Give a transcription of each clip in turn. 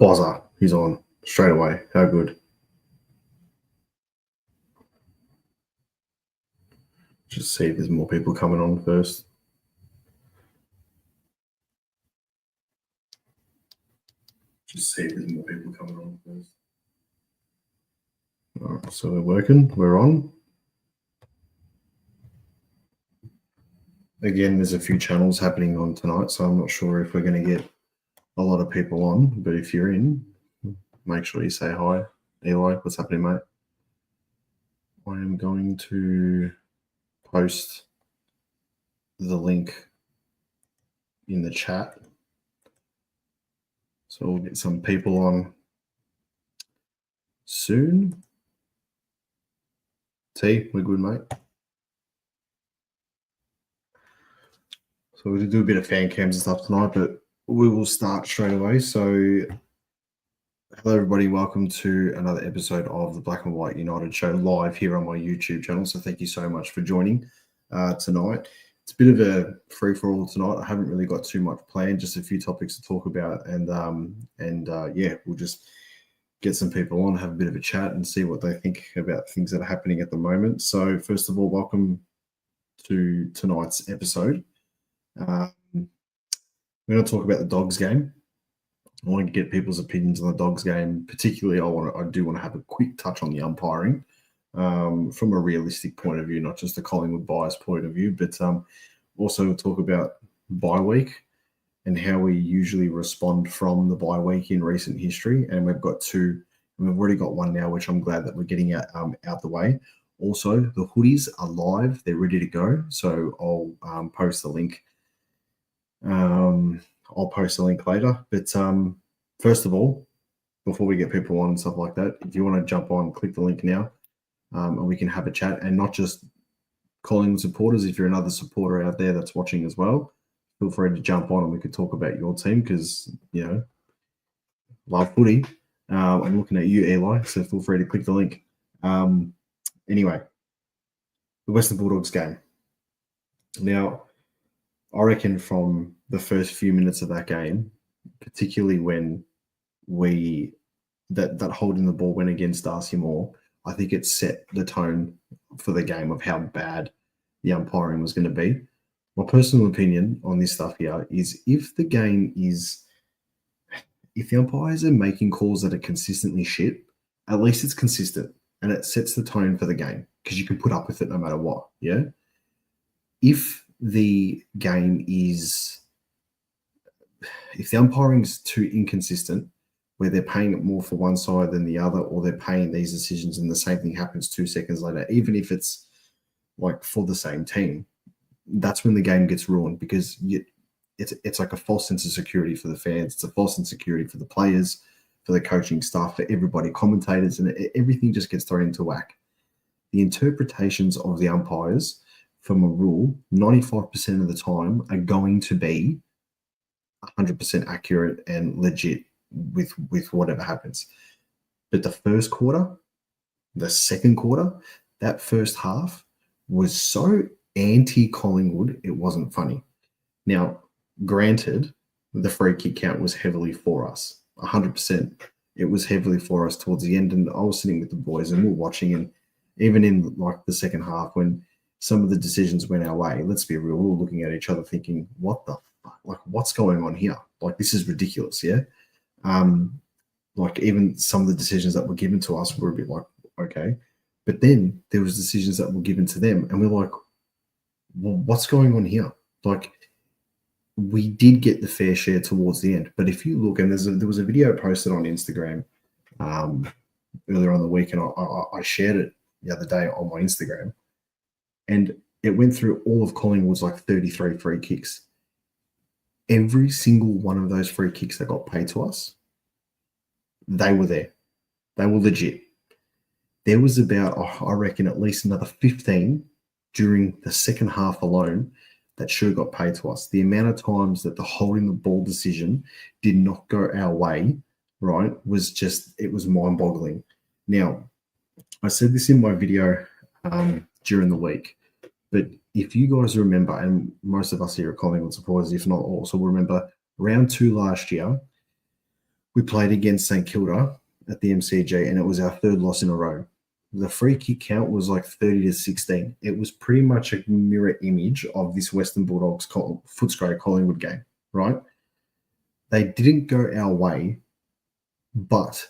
Bozza, he's on straight away. How good? Just see if there's more people coming on first. Just see if there's more people coming on first. All right, so we're working. We're on. Again, there's a few channels happening on tonight, so I'm not sure if we're going to get a lot of people on. But if you're in, make sure you say hi. Eli, what's happening, mate? I am going to post the link in the chat. So we'll get some people on soon. T, we're good, mate. So we're going to do a bit of fan cams and stuff tonight, but we will start straight away. So hello, everybody. Welcome to another episode of the Black and White United Show live here on my YouTube channel. So thank you so much for joining tonight. It's a bit of a free-for-all tonight. I haven't really got too much planned, just a few topics to talk about. And yeah, we'll just get some people on, have a bit of a chat and see what they think about things that are happening at the moment. So first of all, welcome to tonight's episode. We're going to talk about the Dogs game. I want to get people's opinions on the Dogs game. Particularly, I do want to have a quick touch on the umpiring from a realistic point of view, not just a Collingwood bias point of view, but also talk about bye week and how we usually respond from the bye week in recent history. And we've got two, and we've already got one now, which I'm glad that we're getting out the way. Also, the hoodies are live; they're ready to go. So I'll post the link. I'll post a link later. But first of all, before we get people on and stuff like that, if you want to jump on, click the link now, and we can have a chat. And not just Collingwood supporters, if you're another supporter out there that's watching as well, feel free to jump on and we could talk about your team because, you know, love footy. I'm looking at you, Eli, so feel free to click the link. Anyway, the Western Bulldogs game. Now, I reckon from the first few minutes of that game, particularly when that holding the ball went against Darcy Moore, I think it set the tone for the game of how bad the umpiring was going to be. My personal opinion on this stuff here is if the umpires are making calls that are consistently shit, at least it's consistent and it sets the tone for the game because you can put up with it no matter what. Yeah. If the umpiring is too inconsistent, where they're paying it more for one side than the other, or they're paying these decisions and the same thing happens 2 seconds later, even if it's like for the same team, that's when the game gets ruined because it's like a false sense of security for the fans. It's a false insecurity for the players, for the coaching staff, for everybody, commentators, and everything just gets thrown into whack. The interpretations of the umpires from a rule, 95% of the time, are going to be 100% accurate and legit with whatever happens. But the first quarter, the second quarter, that first half was so anti-Collingwood, it wasn't funny. Now, granted, the free kick count was heavily for us, 100%. It was heavily for us towards the end, and I was sitting with the boys and we were watching, and even in like the second half when some of the decisions went our way, let's be real, we were looking at each other thinking, what the fuck? Like, what's going on here? Like, this is ridiculous, yeah? Like, even some of the decisions that were given to us were a bit like, okay. But then there was decisions that were given to them, and we're like, well, what's going on here? Like, we did get the fair share towards the end. But if you look, and there was a video posted on Instagram earlier on the week, and I shared it the other day on my Instagram, and it went through all of Collingwood's like 33 free kicks. Every single one of those free kicks that got paid to us, they were there. They were legit. There was about, I reckon, at least another 15 during the second half alone that should have got paid to us. The amount of times that the holding the ball decision did not go our way, right, was just, it was mind-boggling. Now, I said this in my video during the week, but if you guys remember, and most of us here are Collingwood supporters, if not also remember, round 2 last year, we played against St Kilda at the MCG, and it was our third loss in a row. The free kick count was like 30-16. It was pretty much a mirror image of this Western Bulldogs Footscray Collingwood game, right? They didn't go our way, but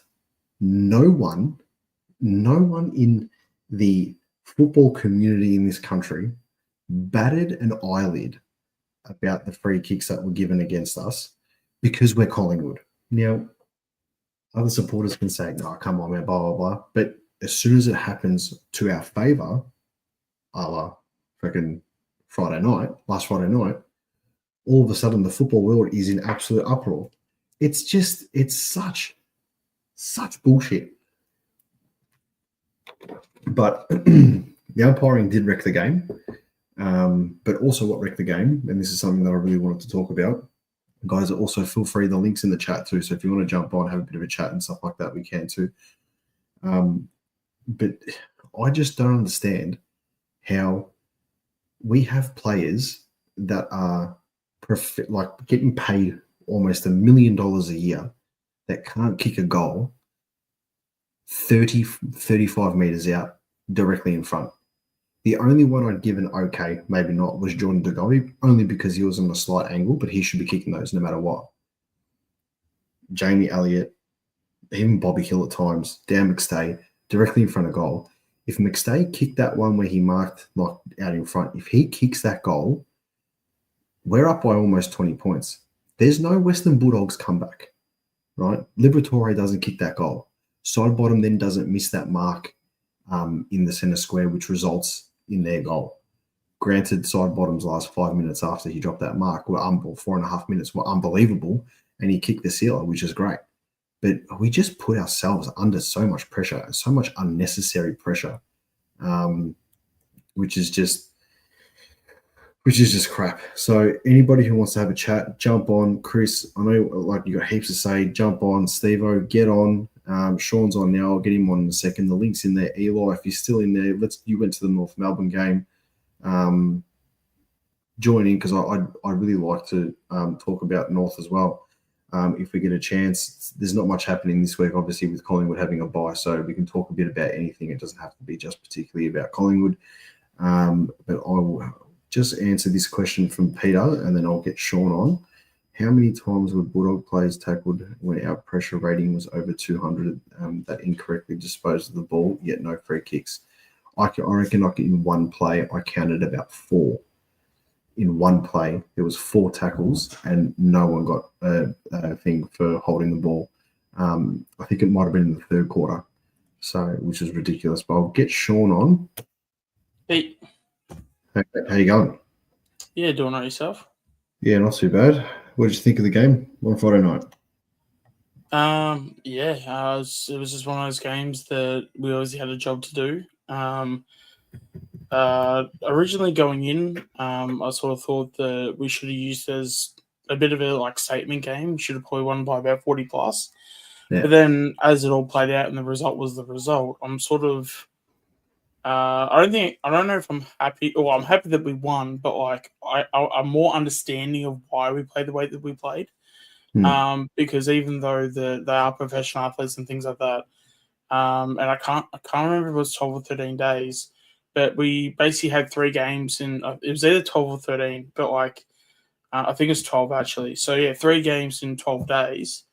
no one in the football community in this country batted an eyelid about the free kicks that were given against us because we're Collingwood. Now, other supporters can say, "No, come on, man, blah, blah, blah." But as soon as it happens to our favour, a la freaking last Friday night, all of a sudden the football world is in absolute uproar. It's such bullshit. But the umpiring did wreck the game. But also what wrecked the game, and this is something that I really wanted to talk about, guys, also feel free, the link's in the chat too, so if you want to jump on, have a bit of a chat and stuff like that, we can too. But I just don't understand how we have players that are like getting paid almost $1 million a year that can't kick a goal 35 meters out directly in front. The only one I'd given okay, maybe not, was Jordan De Goey, only because he was on a slight angle, but he should be kicking those no matter what. Jamie Elliott, even Bobby Hill at times, Dan McStay, directly in front of goal. If McStay kicked that one where he marked like out in front, if he kicks that goal, we're up by almost 20 points. There's no Western Bulldogs comeback, right? Liberatore doesn't kick that goal. Sidebottom then doesn't miss that mark in the centre square, which results in their goal. Granted, Sidebottom's last 5 minutes after he dropped that mark were 4.5 minutes were unbelievable, and he kicked the sealer, which is great. But we just put ourselves under so much pressure, so much unnecessary pressure, which is just crap. So anybody who wants to have a chat, jump on. Chris, I know like you got heaps to say. Jump on. Steve-O, get on. Sean's on now. I'll get him on in a second. The link's in there. Eli, if you're still in there, you went to the North Melbourne game. Join in, because I really like to talk about North as well. If we get a chance, there's not much happening this week, obviously, with Collingwood having a bye, so we can talk a bit about anything. It doesn't have to be just particularly about Collingwood. But I will just answer this question from Peter, and then I'll get Sean on. How many times were Bulldog players tackled when our pressure rating was over 200 that incorrectly disposed of the ball, yet no free kicks? I reckon in one play, I counted about 4. In one play, there was 4 tackles and no one got a thing for holding the ball. I think it might have been in the third quarter, which is ridiculous. But I'll get Sean on. Hey. How you going? Yeah, doing all yourself? Yeah, not too bad. What did you think of the game on Friday night? It was just one of those games that we always had a job to do. Originally going in, I sort of thought that we should have used it as a bit of a statement game. We should have probably won by about 40 plus. Yeah. But then as it all played out and the result was the result, I'm sort of I don't know if I'm happy. Well, I'm happy that we won, but I'm more understanding of why we played the way that we played. Because even though they are professional athletes and things like that, and I can't remember if it was 12 or 13 days, but we basically had 3 games and it was either 12 or 13, but I think it's 12 actually. So yeah, 3 games in 12 days.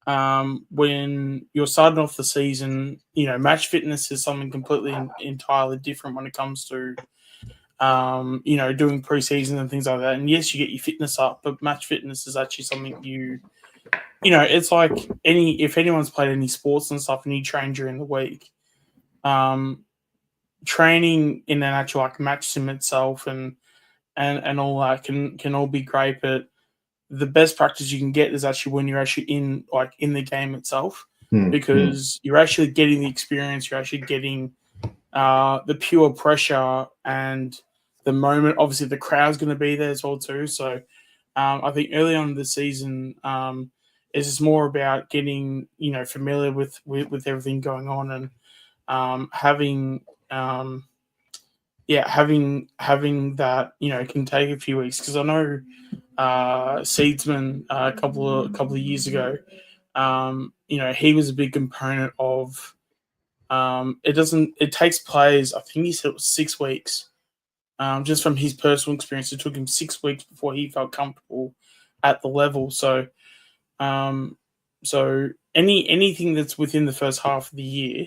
When you're starting off the season, match fitness is something completely entirely different when it comes to, doing preseason and things like that. And yes, you get your fitness up, but match fitness is actually something it's like if anyone's played any sports and stuff and you train during the week, training in an actual match sim itself and all that can all be great, but the best practice you can get is actually when you're actually in the game itself, because you're actually getting the experience, you're actually getting the pure pressure and the moment. Obviously, the crowd's going to be there as well too. So I think early on in the season, it's just more about getting familiar with everything going on and having that can take a few weeks, because I know Seedsman a couple of years ago he was a big component of. It takes players. I think he said it was 6 weeks. Just from his personal experience, it took him 6 weeks before he felt comfortable at the level. So, anything that's within the first half of the year,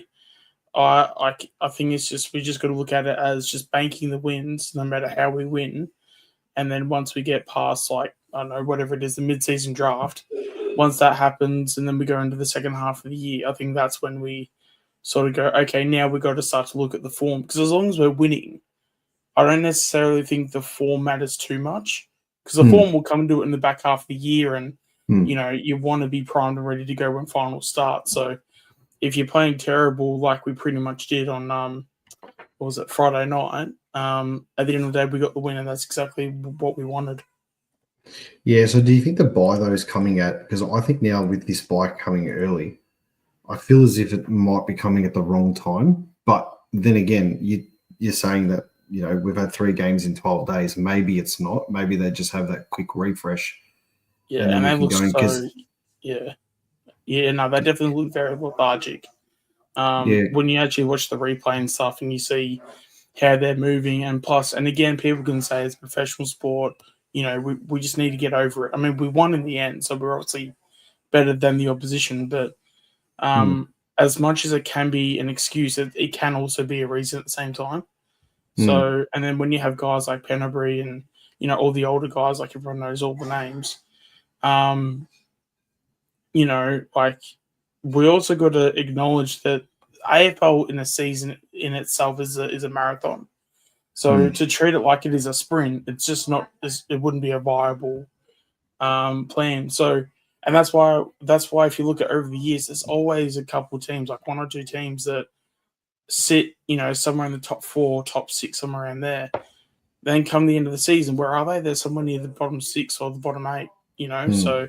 I think it's just we just got to look at it as just banking the wins, no matter how we win. And then once we get past, like, I don't know, whatever it is, the mid-season draft, once that happens and then we go into the second half of the year, I think that's when we sort of go, okay, now we've got to start to look at the form. Because as long as we're winning, I don't necessarily think the form matters too much. Because the form will come into it in the back half of the year and, you want to be primed and ready to go when finals start. So if you're playing terrible like we pretty much did on, Friday night, at the end of the day, we got the win, and that's exactly what we wanted. Yeah, so do you think the buy, though, is coming at... Because I think now with this buy coming early, I feel as if it might be coming at the wrong time. But then again, you're saying that, we've had 3 games in 12 days. Maybe it's not. Maybe they just have that quick refresh. Yeah, and they look so... Yeah, no, they definitely look very lethargic. When you actually watch the replay and stuff and you see how they're moving, and again, people can say it's professional sport, we just need to get over it. I mean, we won in the end, so we're obviously better than the opposition, but as much as it can be an excuse, it can also be a reason at the same time. So, and then when you have guys like Pennebury and, all the older guys, like everyone knows all the names, like, we also got to acknowledge that AFL in a season in itself is a marathon. So to treat it like it is a sprint, it's just not. It wouldn't be a viable plan. So, and that's why if you look at over the years, there's always a couple of teams, like 1 or 2 teams that sit, somewhere in the top 4, top 6, somewhere around there. Then come the end of the season, where are they? They're somewhere near the bottom 6 or the bottom 8. So.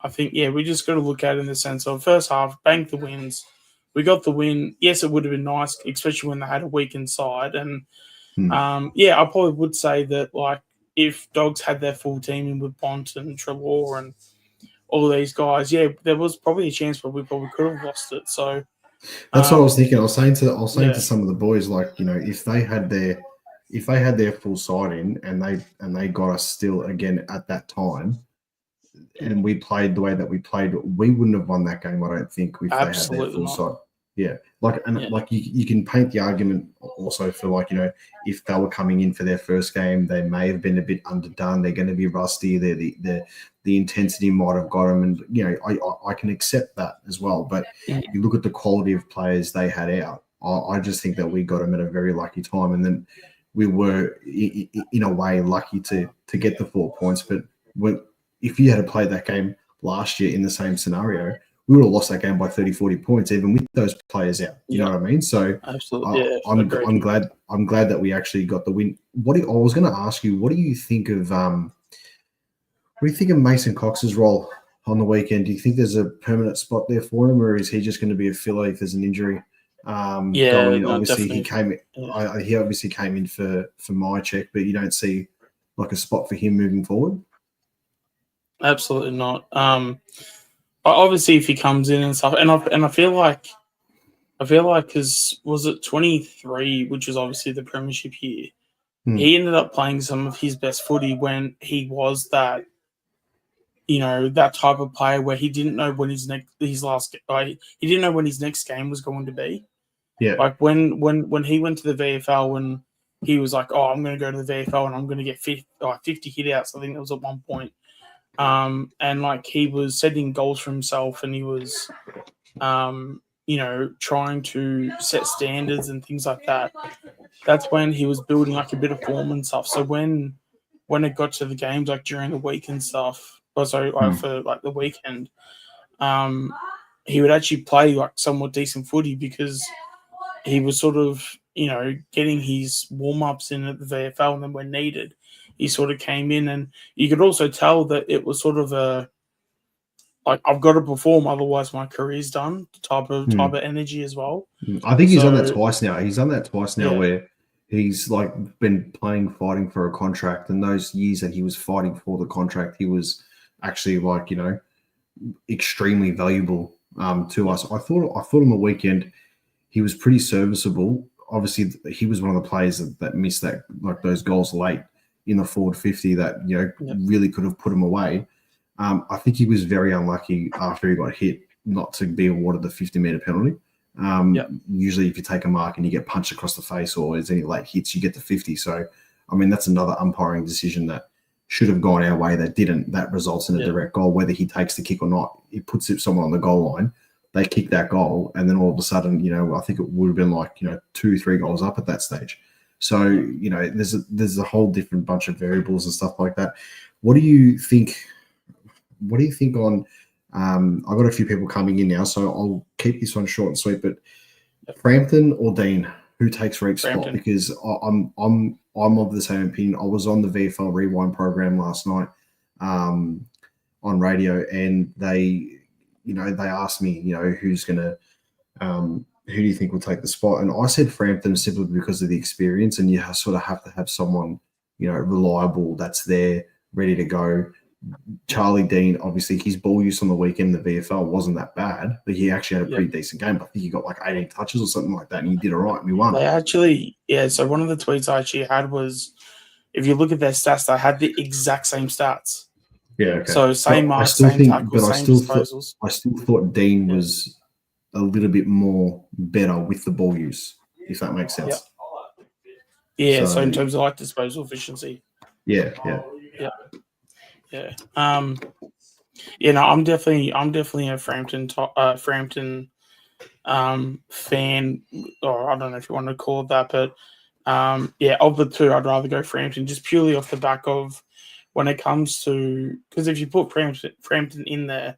I think, we just got to look at it in the sense of first half, bank the wins. We got the win. Yes, it would have been nice, especially when they had a weak inside. And, I probably would say that, like, if Dogs had their full team in with Bont and Treloar and all of these guys, there was probably a chance where we probably could have lost it. So that's what I was thinking. I was saying to some of the boys, like, if they had their full side in and they got us still again at that time, and we played the way that we played, we wouldn't have won that game, I don't think, if they had their full side. Yeah. Like you can paint the argument also for, like, if they were coming in for their first game, they may have been a bit underdone. They're going to be rusty. The intensity might have got them. And, I can accept that as well. But you look at the quality of players they had out. I just think that we got them at a very lucky time. And then we were, in a way, lucky to get the 4 points. But if you had played that game last year in the same scenario, we would have lost that game by 30, 40 points, even with those players out. You know what I mean? So absolutely, I'm glad that we actually got the win. I was going to ask you, what do you think of Mason Cox's role on the weekend? Do you think there's a permanent spot there for him, or is he just going to be a filler if there's an injury? Obviously he came. He obviously came in for my check, but you don't see like a spot for him moving forward. Absolutely not. Obviously, if he comes in and stuff, and I feel like because was it 23, which was obviously the premiership year, he ended up playing some of his best footy when he was that, that type of player where he didn't know when he didn't know when his next game was going to be. Yeah, like when he went to the VFL and he was like, oh, I'm going to go to the VFL and I'm going to get 50 hit outs. I think that was at one point. And like he was setting goals for himself and he was, trying to set standards and things like that. That's when he was building like a bit of form and stuff. So when it got to the games, like during the week and stuff, for like the weekend, he would actually play like somewhat decent footy because he was sort of, getting his warm-ups in at the VFL, and then when needed, he sort of came in, and you could also tell that it was sort of a, like, I've got to perform, otherwise my career's done, type of energy as well. I think he's done that twice now. He's done that twice now where he's like been fighting for a contract, and those years that he was fighting for the contract, he was actually like, extremely valuable to us. I thought on the weekend he was pretty serviceable. Obviously, he was one of the players that missed that, like those goals late in the forward 50 that really could have put him away. I think he was very unlucky after he got hit not to be awarded the 50-meter penalty. Usually, if you take a mark and you get punched across the face or there's any late hits, you get the 50. So, I mean, that's another umpiring decision that should have gone our way that didn't. That results in a direct goal, whether he takes the kick or not. He puts someone on the goal line. They kick that goal, and then all of a sudden, I think it would have been like 2-3 goals up at that stage. So there's a whole different bunch of variables and stuff like that. What do you think? What do you think on? I've got a few people coming in now, so I'll keep this one short and sweet. But Frampton or Dean, who takes Reek's spot? Because I'm of the same opinion. I was on the VFL Rewind program last night on radio, and they asked me, who's going to, who do you think will take the spot? And I said Frampton simply because of the experience, and you sort of have to have someone, reliable that's there, ready to go. Charlie Dean, obviously, his ball use on the weekend in the VFL wasn't that bad, but he actually had a pretty decent game. I think he got like 18 touches or something like that, and he did all right, and we won. They actually, so one of the tweets I actually had was, if you look at their stats, they had the exact same stats. Yeah, okay. So same marks, same tackles, same disposals. I still thought Dean was a little bit more better with the ball use, if that makes sense. Yeah, so in terms of like disposal efficiency. Yeah. I'm definitely a Frampton fan, or I don't know if you want to call it that, but of the two, I'd rather go Frampton just purely off the back of when it comes to, because if you put Frampton in there,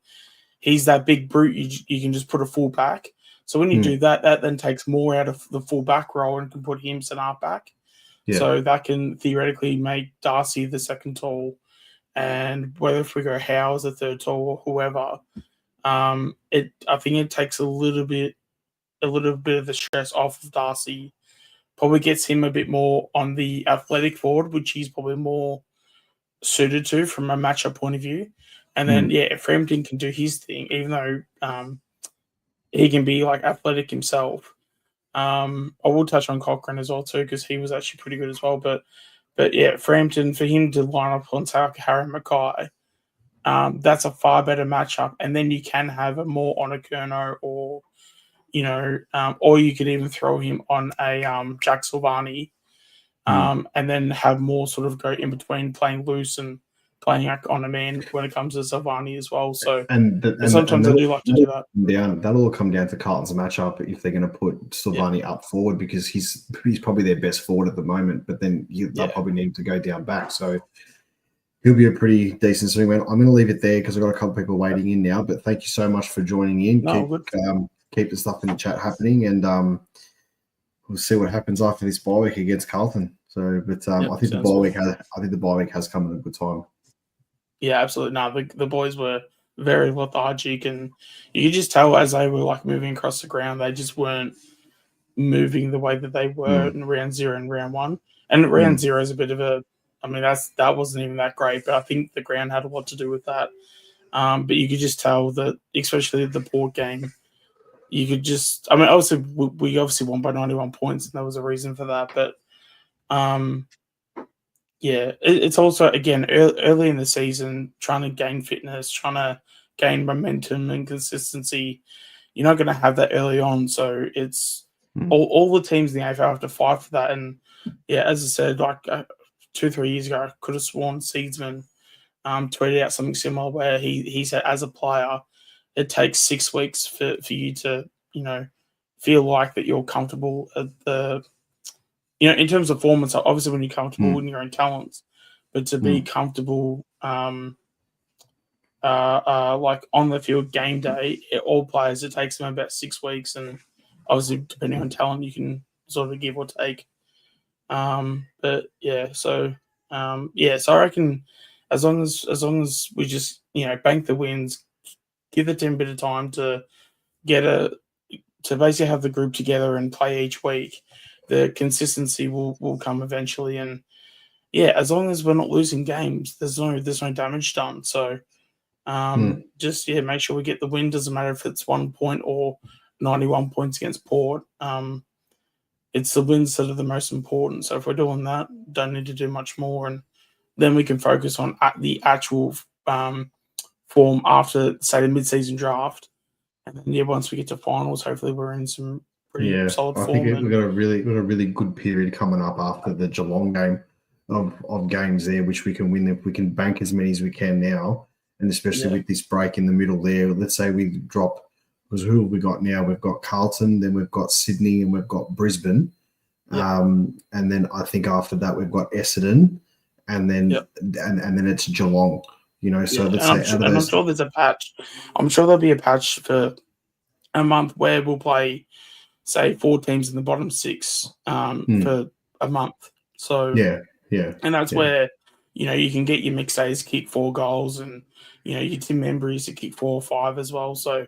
he's that big brute. You can just put a full back. So when you do that then takes more out of the full back role and can put him centre back. Yeah. So that can theoretically make Darcy the second tall. And whether if we go Howe as the third tall or whoever, I think it takes a little bit of the stress off of Darcy. Probably gets him a bit more on the athletic forward, which he's probably more suited to from a matchup point of view. And then if Frampton can do his thing, even though he can be like athletic himself. I will touch on Cochrane as well too, because he was actually pretty good as well. But yeah, Frampton, for him to line up on Harry Mackay, that's a far better matchup. And then you can have a more on a Kerno, or you could even throw him on a Jack Silvani, and then have more sort of go in between playing loose and playing on a man when it comes to Silvani as well. So sometimes I do like to do that. That'll all come down to Carlton's matchup if they're going to put Silvani up forward, because he's probably their best forward at the moment, but then they'll probably need to go down back. So he'll be a pretty decent swingman. I'm going to leave it there because I've got a couple of people waiting in now, but thank you so much for joining in. Keep the stuff in the chat happening, and we'll see what happens after this bye week against Carlton. So, but I think the bye week has come at a good time. Yeah, absolutely. No, the boys were very lethargic, and you could just tell as they were like moving across the ground, they just weren't moving the way that they were in round 0 and round 1. And round 0 is a bit of that wasn't even that great, but I think the ground had a lot to do with that. But you could just tell that, especially the Port game, you could just, obviously we obviously won by 91 points, and there was a reason for that, but it's also, again, early in the season, trying to gain fitness, trying to gain momentum and consistency. You're not going to have that early on. So it's all the teams in the AFL have to fight for that. And, as I said, like 2-3 years ago, I could have sworn Seedsman tweeted out something similar where he said, as a player, it takes 6 weeks for you to, feel like that you're comfortable at the – in terms of performance, obviously when you're comfortable in your own talents, but to be comfortable, like on the field game day, all players, it takes them about 6 weeks, and obviously depending on talent, you can sort of give or take. So I reckon as long as we just bank the wins, give the team a bit of time to to basically have the group together and play each week, the consistency will come eventually. And as long as we're not losing games, there's no damage done. So Just make sure we get the win. Doesn't matter if it's 1 point or 91 points against Port. It's the wins that are the most important. So if we're doing that, don't need to do much more, and then we can focus on the actual form after, say, the mid-season draft. And then once we get to finals, hopefully we're in some pretty solid form. I think we've got a really good period coming up after the Geelong game of games there, which we can win if we can bank as many as we can now, and especially with this break in the middle there. Let's say we drop, because who have we got now? We've got Carlton, then we've got Sydney, and we've got Brisbane. And then I think after that we've got Essendon, and then and then it's Geelong. So let's say I'm sure there's a patch. I'm sure there'll be a patch for a month where we'll play, say, 4 teams in the bottom 6 for a month. So and that's where you can get your mixed days kick 4 goals, and your Tim Membries to kick 4 or 5 as well. So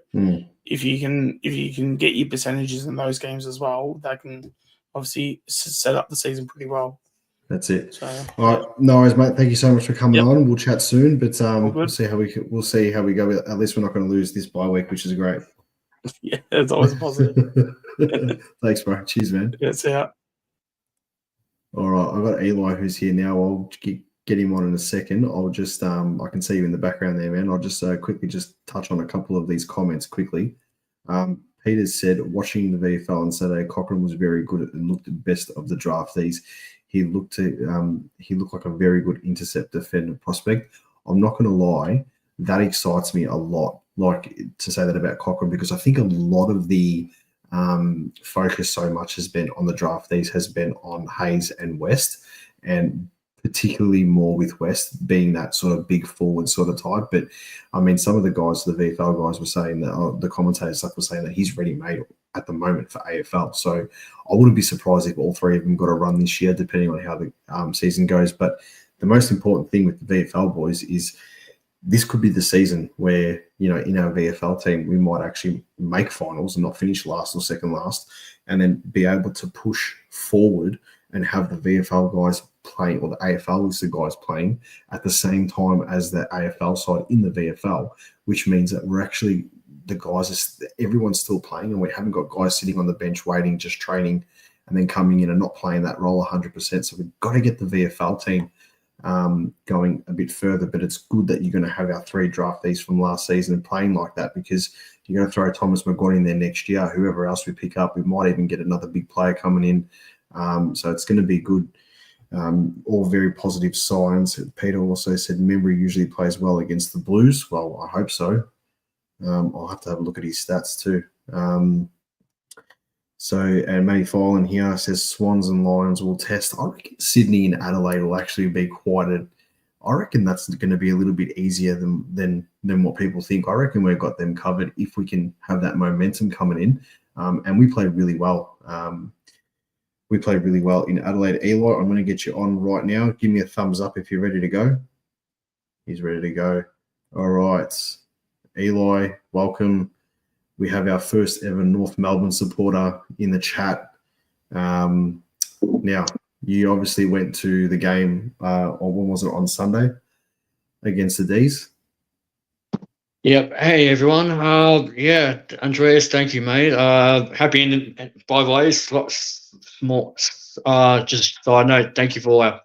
if you can get your percentages in those games as well, that can obviously set up the season pretty well. That's it. So, all right, no worries, mate. Thank you so much for coming on. We'll chat soon, but we'll see how we go. At least we're not going to lose this bye week, which is great. Yeah, it's always positive. Thanks, bro. Cheers, man. That's out. All right, I've got Eli who's here now. I'll get him on in a second. I'll just I can see you in the background there, man. I'll just quickly just touch on a couple of these comments quickly. Peter said, watching the VFL on Saturday, Cochrane was very good and looked the best of the draftees. He looked like a very good intercept defender prospect. I'm not going to lie, that excites me a lot, like to say that about Cochrane, because I think a lot of the focus so much has been on the draftees, has been on Hayes and West, and particularly more with West being that sort of big forward sort of type. But I mean, some of the guys, the VFL guys, were saying that the commentators were saying that he's ready-made at the moment for AFL. So I wouldn't be surprised if all 3 of them got a run this year, depending on how the season goes. But the most important thing with the VFL boys is this could be the season where, in our VFL team, we might actually make finals and not finish last or second last, and then be able to push forward and have the VFL guys playing, or the AFL is the guys playing at the same time as the AFL side in the VFL, which means that we're actually, everyone's still playing, and we haven't got guys sitting on the bench waiting, just training, and then coming in and not playing that role 100%. So we've got to get the VFL team going a bit further, but it's good that you're going to have our 3 draftees from last season and playing like that, because you're going to throw Thomas McGuire in there next year. Whoever else we pick up, we might even get another big player coming in. So it's going to be good. All very positive signs. Peter also said Membry usually plays well against the Blues. Well, I hope so. I'll have to have a look at his stats too. And Matty Folan here says Swans and Lions will test. I reckon Sydney and Adelaide will actually be I reckon that's going to be a little bit easier than what people think. I reckon we've got them covered if we can have that momentum coming in. And we played really well. We played really well in Adelaide. Eli, I'm going to get you on right now. Give me a thumbs up if you're ready to go. He's ready to go. All right. Eli, welcome. We have our first ever North Melbourne supporter in the chat. Now, you obviously went to the game, or when was it, on Sunday against the D's? Yep. Hey, everyone. Andreas, thank you, mate. Happy ending, by the way. Small, just side note, thank you for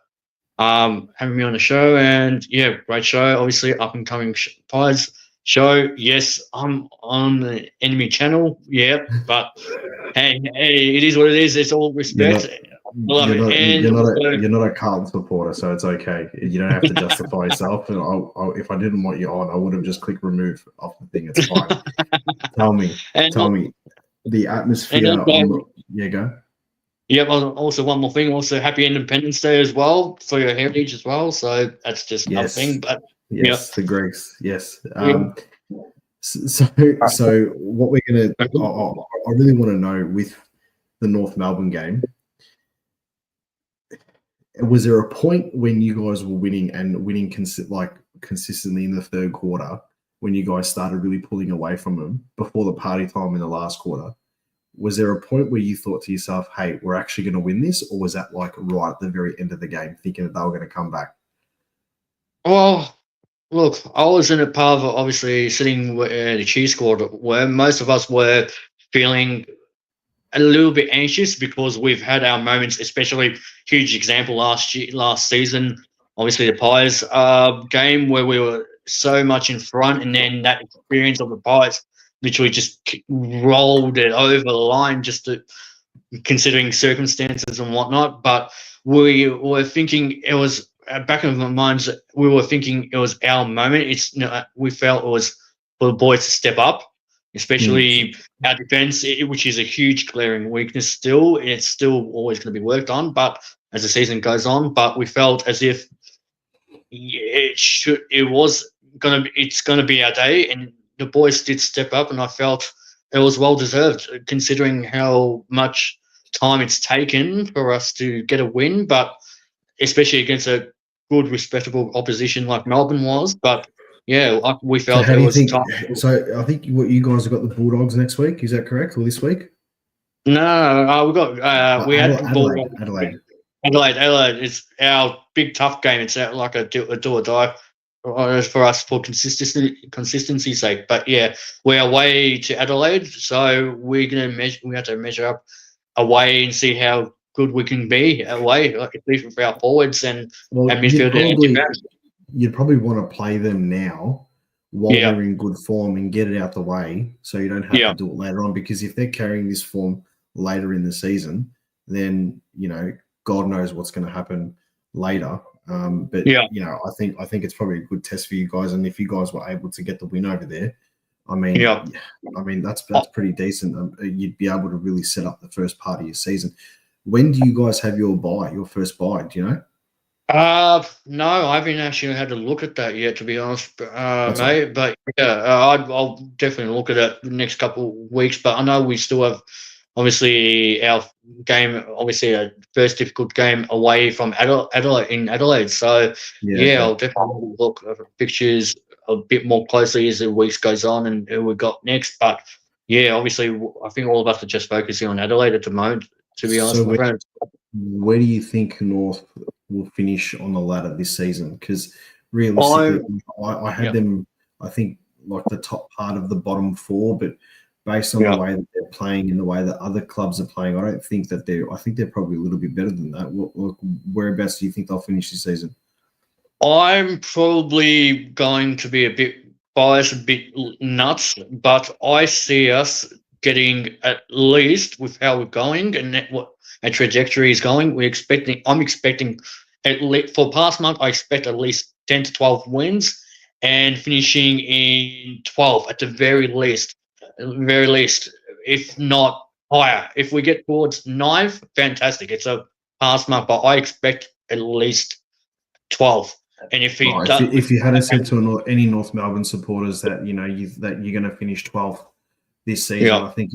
having me on the show. And, great show. Obviously, up-and-coming Pies show. Yes, I'm on the enemy channel. Yeah, but, hey, it is what it is. It's all respect. You're not a Carlton supporter, so it's okay. You don't have to justify yourself. And if I didn't want you on, I would have just clicked remove off the thing. It's fine. Tell me the atmosphere. Go. Yep. Also, one more thing. Also, happy Independence Day as well for your heritage as well. So that's just another thing. But the Greeks. Yes. So what we're gonna, I really want to know with the North Melbourne game. Was there a point when you guys were winning consistently in the third quarter, when you guys started really pulling away from them before the party time in the last quarter? Was there a point where you thought to yourself, hey, we're actually going to win this? Or was that like right at the very end of the game, thinking that they were going to come back? Well, Look, I was in a part of obviously sitting where the cheese squad, where most of us were feeling a little bit anxious because we've had our moments, especially huge example last season. Obviously, the Pies game where we were so much in front, and then that experience of the Pies literally just rolled it over the line, just to, considering circumstances and whatnot. But we were thinking it was back in our minds. We were thinking it was our moment. We felt it was for the boys to step up, especially our defense, which is a huge glaring weakness still. It's still always going to be worked on, but as the season goes on, but we felt as if it's going to be our day, and the boys did step up, and I felt it was well deserved considering how much time it's taken for us to get a win, but especially against a good, respectable opposition like Melbourne was. But yeah, we felt so it was time. So I think what you guys have got the Bulldogs next week. Is that correct, or this week? No, we got Adelaide. Adelaide. It's our big tough game. It's like a do or die for us for consistency's sake. But yeah, we're away to Adelaide, so we have to measure up away and see how good we can be away, especially for our forwards and midfield. You'd probably want to play them now while they're in good form and get it out the way, so you don't have to do it later on. Because if they're carrying this form later in the season, then God knows what's going to happen later. But I think it's probably a good test for you guys. And if you guys were able to get the win over there, I mean that's pretty decent. You'd be able to really set up the first part of your season. When do you guys have your first bye? Do you know? No, I haven't actually had to look at that yet, to be honest, mate. But I'll definitely look at it the next couple of weeks. But I know we still have, obviously, our game, obviously a first difficult game away from Adelaide. So I'll definitely look at pictures a bit more closely as the weeks goes on and who we got next. But yeah, obviously, I think all of us are just focusing on Adelaide at the moment, to be honest, my friend. Where do you think North will finish on the ladder this season? Because realistically, I had them, I think, like the top part of the bottom four, but based on the way that they're playing and the way that other clubs are playing, I don't think that I think they're probably a little bit better than that. Whereabouts do you think they'll finish this season? I'm probably going to be a bit biased, a bit nuts, but I see us getting, at least with how we're going and what our trajectory is going, I'm expecting at least for past month, I expect at least 10 to 12 wins and finishing in 12 at the very least, if not higher. If we get towards 9, fantastic. It's a past month, but I expect at least 12. And if you hadn't said to any North Melbourne supporters that that you're going to finish 12th this season, I think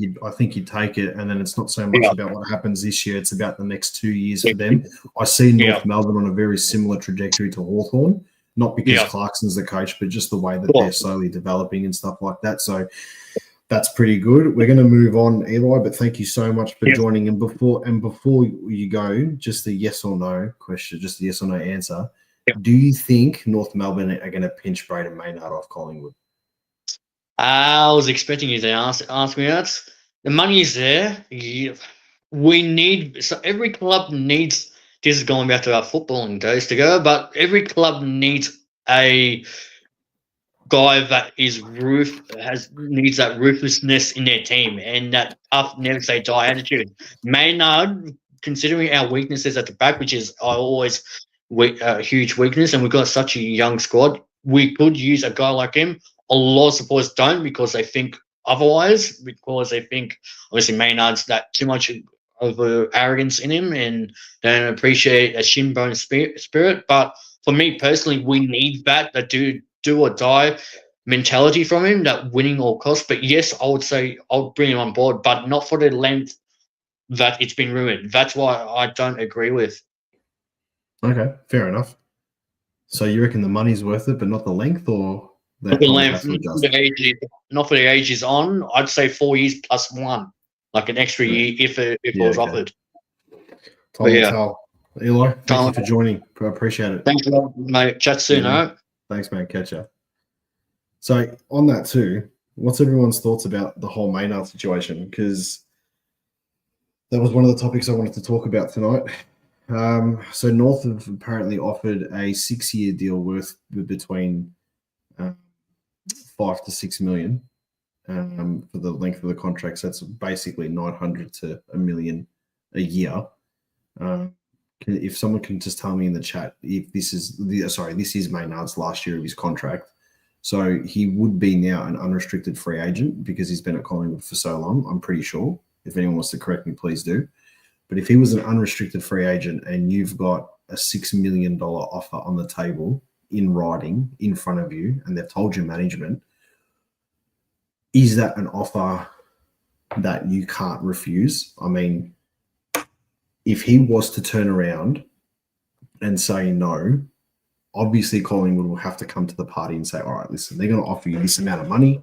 you'd take it. And then it's not so much about what happens this year; it's about the next 2 years for them. I see North Melbourne on a very similar trajectory to Hawthorn, not because Clarkson's the coach, but just the way that they're slowly developing and stuff like that. So that's pretty good. We're going to move on, Eli, but thank you so much for joining. And before you go, just a yes or no question, just a yes or no answer. Do you think North Melbourne are going to pinch Braden Maynard off Collingwood? I was expecting you to ask me that. The money is there. Every club needs, this is going back to our footballing days to go, but every club needs a guy that needs that ruthlessness in their team and that tough, never say die attitude. Maynard, considering our weaknesses at the back, which is always a huge weakness, and we've got such a young squad, we could use a guy like him. A lot of supporters don't because they think otherwise, because they think obviously Maynard's that too much of arrogance in him and don't appreciate a shin-bone spirit. But for me personally, we need that do or die mentality from him, that winning all costs. But yes, I would say I'll bring him on board, but not for the length that it's been ruined. That's why I don't agree with. Okay, fair enough. So you reckon the money's worth it, but not the length, or not the length, not for the age is on. I'd say 4 years plus 1, like an extra year if it was offered. Eli, thank you for joining. I appreciate it. Thanks a lot, mate. Chat soon, all right? Thanks, man. Catch ya. So on that too, what's everyone's thoughts about the whole Maynard situation? Because that was one of the topics I wanted to talk about tonight. So North have apparently offered a 6-year deal worth between 5 to 6 million for the length of the contract. So that's basically 900 to $1 million a year. If someone can just tell me in the chat if this is Maynard's last year of his contract. So he would be now an unrestricted free agent because he's been at Collingwood for so long, I'm pretty sure. If anyone wants to correct me, please do. But if he was an unrestricted free agent and you've got a $6 million offer on the table in writing in front of you and they've told you management, is that an offer that you can't refuse? I mean, if he was to turn around and say no, obviously Collingwood will have to come to the party and say, all right, listen, they're going to offer you this amount of money.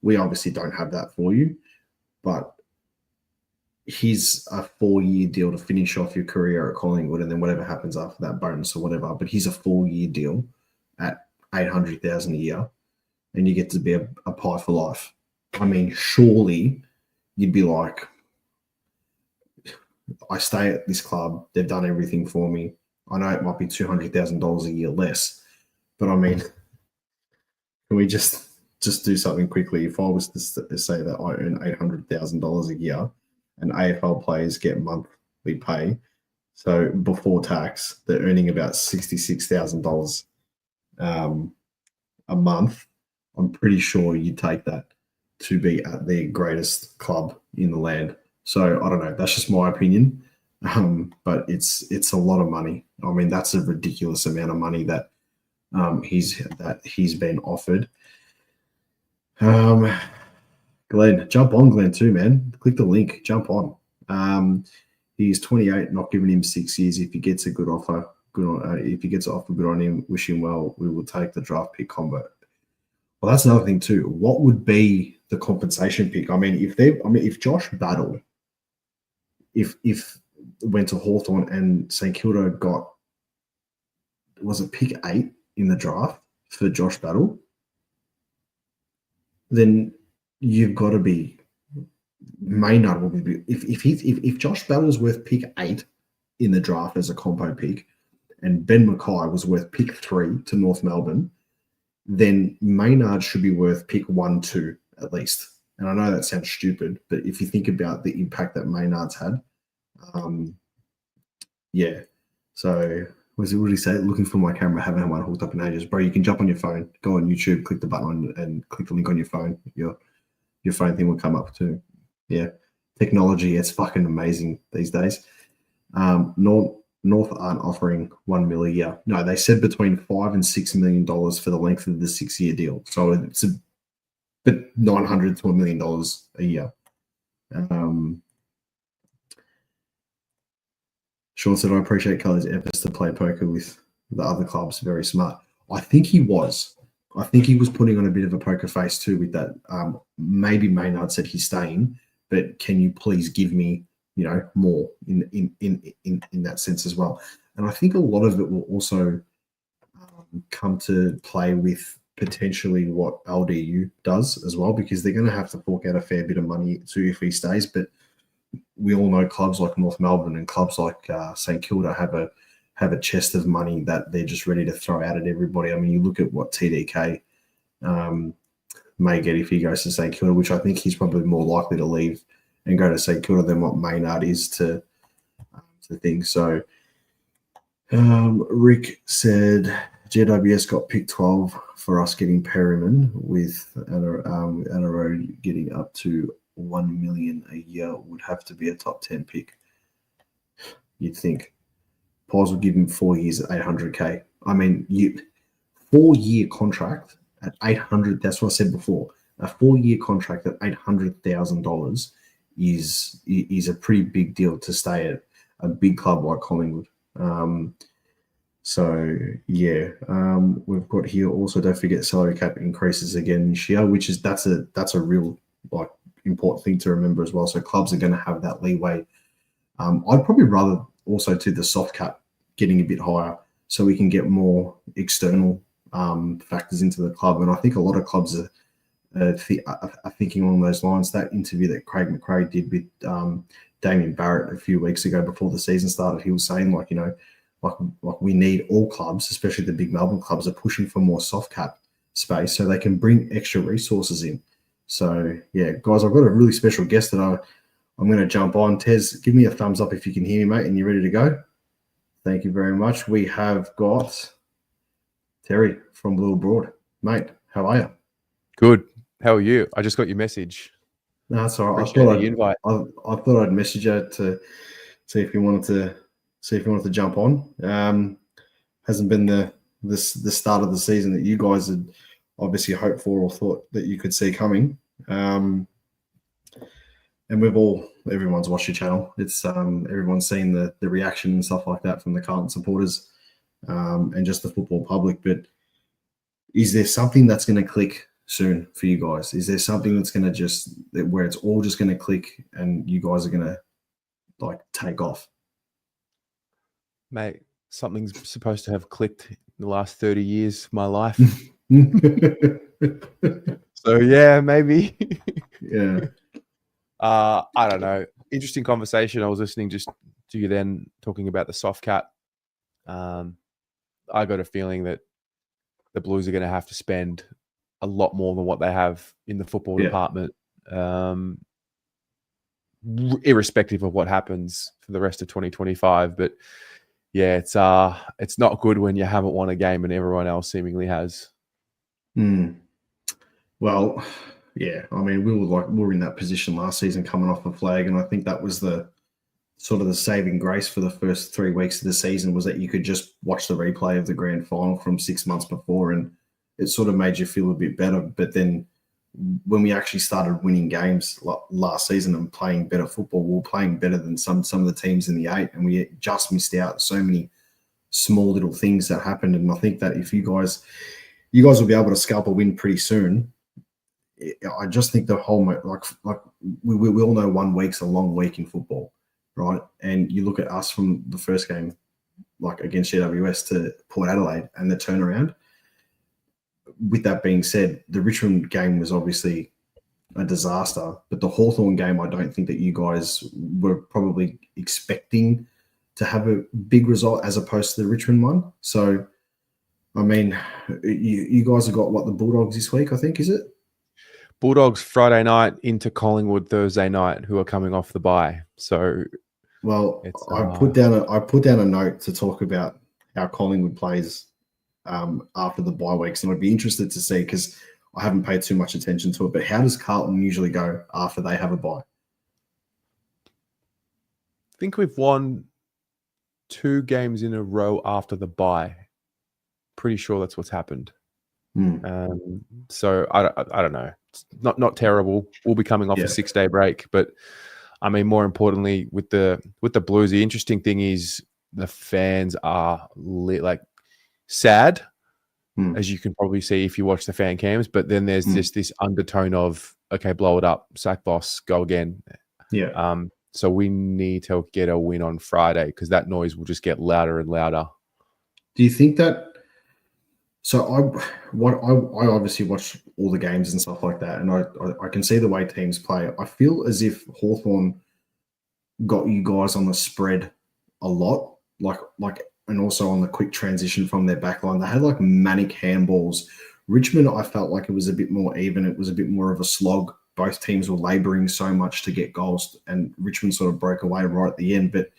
We obviously don't have that for you, but here's a 4-year deal to finish off your career at Collingwood, and then whatever happens after that, bonus or whatever. But here's a 4-year deal at $800,000 a year, and you get to be a pie for life. I mean, surely you'd be like, I stay at this club. They've done everything for me. I know it might be $200,000 a year less, but I mean, can we just do something quickly? If I was to say that I earn $800,000 a year, and AFL players get monthly pay, so before tax, they're earning about $66,000 a month. I'm pretty sure you'd take that to be at the greatest club in the land. So I don't know. That's just my opinion, but it's a lot of money. I mean, that's a ridiculous amount of money that he's been offered. Glenn, jump on Glenn too, man. Click the link, jump on. He's 28, not giving him 6 years. If he gets a good offer, if he gets an offer, good on him. Wish him well. We will take the draft pick combo. Well, that's another thing too. What would be the compensation pick? I mean, if Josh Battle, if went to Hawthorn and St Kilda got, was it pick 8 in the draft for Josh Battle, then you've got to be Maynard will be if Josh Battle was worth pick 8 in the draft as a compo pick, and Ben Mackay was worth pick 3 to North Melbourne, then Maynard should be worth pick 1, 2 at least. And I know that sounds stupid, but if you think about the impact that Maynard's had, yeah. So what did he say? Looking for my camera, haven't had one hooked up in ages, bro. You can jump on your phone, go on YouTube, click the button and click the link on your phone. Your phone thing will come up too. Yeah, technology, it's fucking amazing these days. North aren't offering $1 million a year. No, they said between $5 and $6 million for the length of the 6-year deal. So it's a bit $900 to $1 million a year. Sean said, I appreciate Kelly's efforts to play poker with the other clubs. Very smart. I think he was putting on a bit of a poker face too with that. Maybe Maynard said he's staying, but can you please give me, more in that sense as well. And I think a lot of it will also come to play with potentially what LDU does as well, because they're going to have to fork out a fair bit of money too if he stays. But we all know clubs like North Melbourne and clubs like St Kilda have a chest of money that they're just ready to throw out at everybody. I mean, you look at what TDK may get if he goes to St Kilda, which I think he's probably more likely to leave and go to St Kilda than what Maynard is to things. So Rick said GWS got pick 12 for us getting Perryman, with Anaro getting up to $1 million a year would have to be a top 10 pick. You'd think. Pies will give him 4 years at $800K. I mean, 4-year contract at $800. That's what I said before. A 4-year contract at $800,000 is a pretty big deal to stay at a big club like Collingwood. So yeah, we've got here also. Don't forget salary cap increases again this year, which is that's a real important thing to remember as well. So clubs are going to have that leeway. I'd probably rather also to the soft cap getting a bit higher so we can get more external factors into the club. And I think a lot of clubs are thinking along those lines. That interview that Craig McRae did with Damien Barrett a few weeks ago before the season started, he was saying, like, you know, like we need all clubs, especially the big Melbourne clubs, are pushing for more soft cap space so they can bring extra resources in. So, yeah, guys, I've got a really special guest that I'm going to jump on. Tez, give me a thumbs up if you can hear me, mate, and you're ready to go. Thank you very much. We have got Terry from Blue Broad. Mate, how are you? Good. How are you? I just got your message. No, that's all right. I thought I'd message you to see if you wanted to jump on. Hasn't been the start of the season that you guys had obviously hoped for or thought that you could see coming. And everyone's watched your channel. It's everyone's seen the reaction and stuff like that from the Carlton supporters and just the football public. But is there something that's going to click soon for you guys? Is there something that's going to where it's all just going to click and you guys are going to like take off? Mate, something's supposed to have clicked in the last 30 years of my life. So yeah, maybe. Yeah. I don't know. Interesting conversation. I was listening just to you then talking about the soft cap. I got a feeling that the Blues are going to have to spend a lot more than what they have in the football department, irrespective of what happens for the rest of 2025. But yeah, it's not good when you haven't won a game and everyone else seemingly has. Well, yeah, I mean, we were in that position last season coming off a flag, and I think that was the sort of the saving grace for the first 3 weeks of the season was that you could just watch the replay of the grand final from 6 months before, and it sort of made you feel a bit better. But then when we actually started winning games last season and playing better football, we were playing better than some of the teams in the 8, and we just missed out so many small little things that happened. And I think that if you guys will be able to scalp a win pretty soon. I just think the whole like we all know 1 week's a long week in football, right? And you look at us from the first game, like against GWS to Port Adelaide, and the turnaround. With that being said, the Richmond game was obviously a disaster, but the Hawthorn game, I don't think that you guys were probably expecting to have a big result as opposed to the Richmond one. So, I mean, you guys have got the Bulldogs this week, I think, is it? Bulldogs Friday night into Collingwood Thursday night, who are coming off the bye. So, well, I put down a note to talk about how Collingwood plays after the bye weeks, and I'd be interested to see, because I haven't paid too much attention to it. But how does Carlton usually go after they have a bye? I think we've won 2 games in a row after the bye. Pretty sure that's what's happened. So I don't know. It's not terrible. We'll be coming off a 6-day break, but I mean, more importantly, with the Blues, the interesting thing is the fans are sad, as you can probably see if you watch the fan cams. But then there's just this undertone of, okay, blow it up, sack boss, go again. Yeah. So we need to get a win on Friday, because that noise will just get louder and louder. Do you think that? So I obviously watch all the games and stuff like that, and I can see the way teams play. I feel as if Hawthorn got you guys on the spread a lot, like, and also on the quick transition from their backline. They had like manic handballs. Richmond, I felt like it was a bit more even. It was a bit more of a slog. Both teams were labouring so much to get goals, and Richmond sort of broke away right at the end. But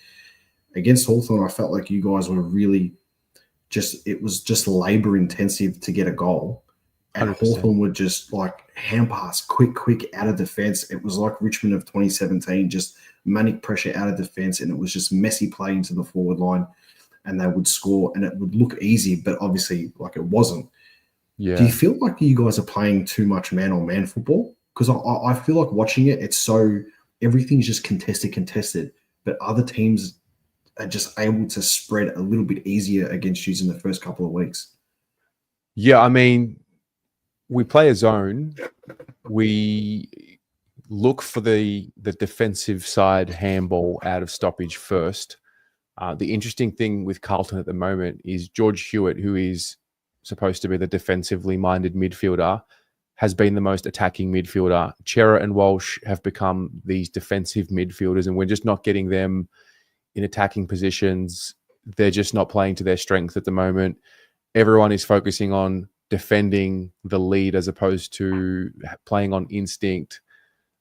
against Hawthorn, I felt like you guys were really it was just labour intensive to get a goal. And 100%. Hawthorn would just like hand pass, quick out of defence. It was like Richmond of 2017, just manic pressure out of defence, and it was just messy play into the forward line, and they would score, and it would look easy, but obviously like it wasn't. Yeah. Do you feel like you guys are playing too much man-on-man football? Because I feel like watching it, it's so everything's just contested, but other teams are just able to spread a little bit easier against you in the first couple of weeks. Yeah, I mean, we play a zone. We look for the defensive side handball out of stoppage first. The interesting thing with Carlton at the moment is George Hewitt, who is supposed to be the defensively minded midfielder, has been the most attacking midfielder. Chera and Walsh have become these defensive midfielders, and we're just not getting them in attacking positions. They're just not playing to their strength at the moment. Everyone is focusing on defending the lead as opposed to playing on instinct.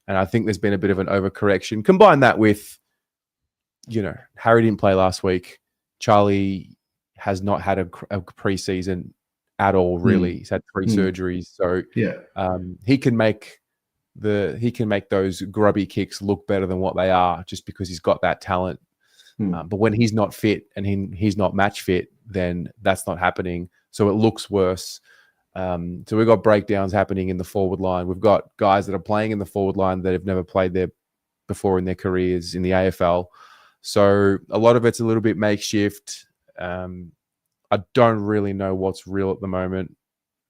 And I think there's been a bit of an overcorrection. Combine that with, Harry didn't play last week. Charlie has not had a preseason at all, really. He's had 3 surgeries. So he can make those grubby kicks look better than what they are just because he's got that talent. But when he's not fit and he's not match fit, then that's not happening. So it looks worse. So we've got breakdowns happening in the forward line. We've got guys that are playing in the forward line that have never played there before in their careers in the AFL. So a lot of it's a little bit makeshift. I don't really know what's real at the moment.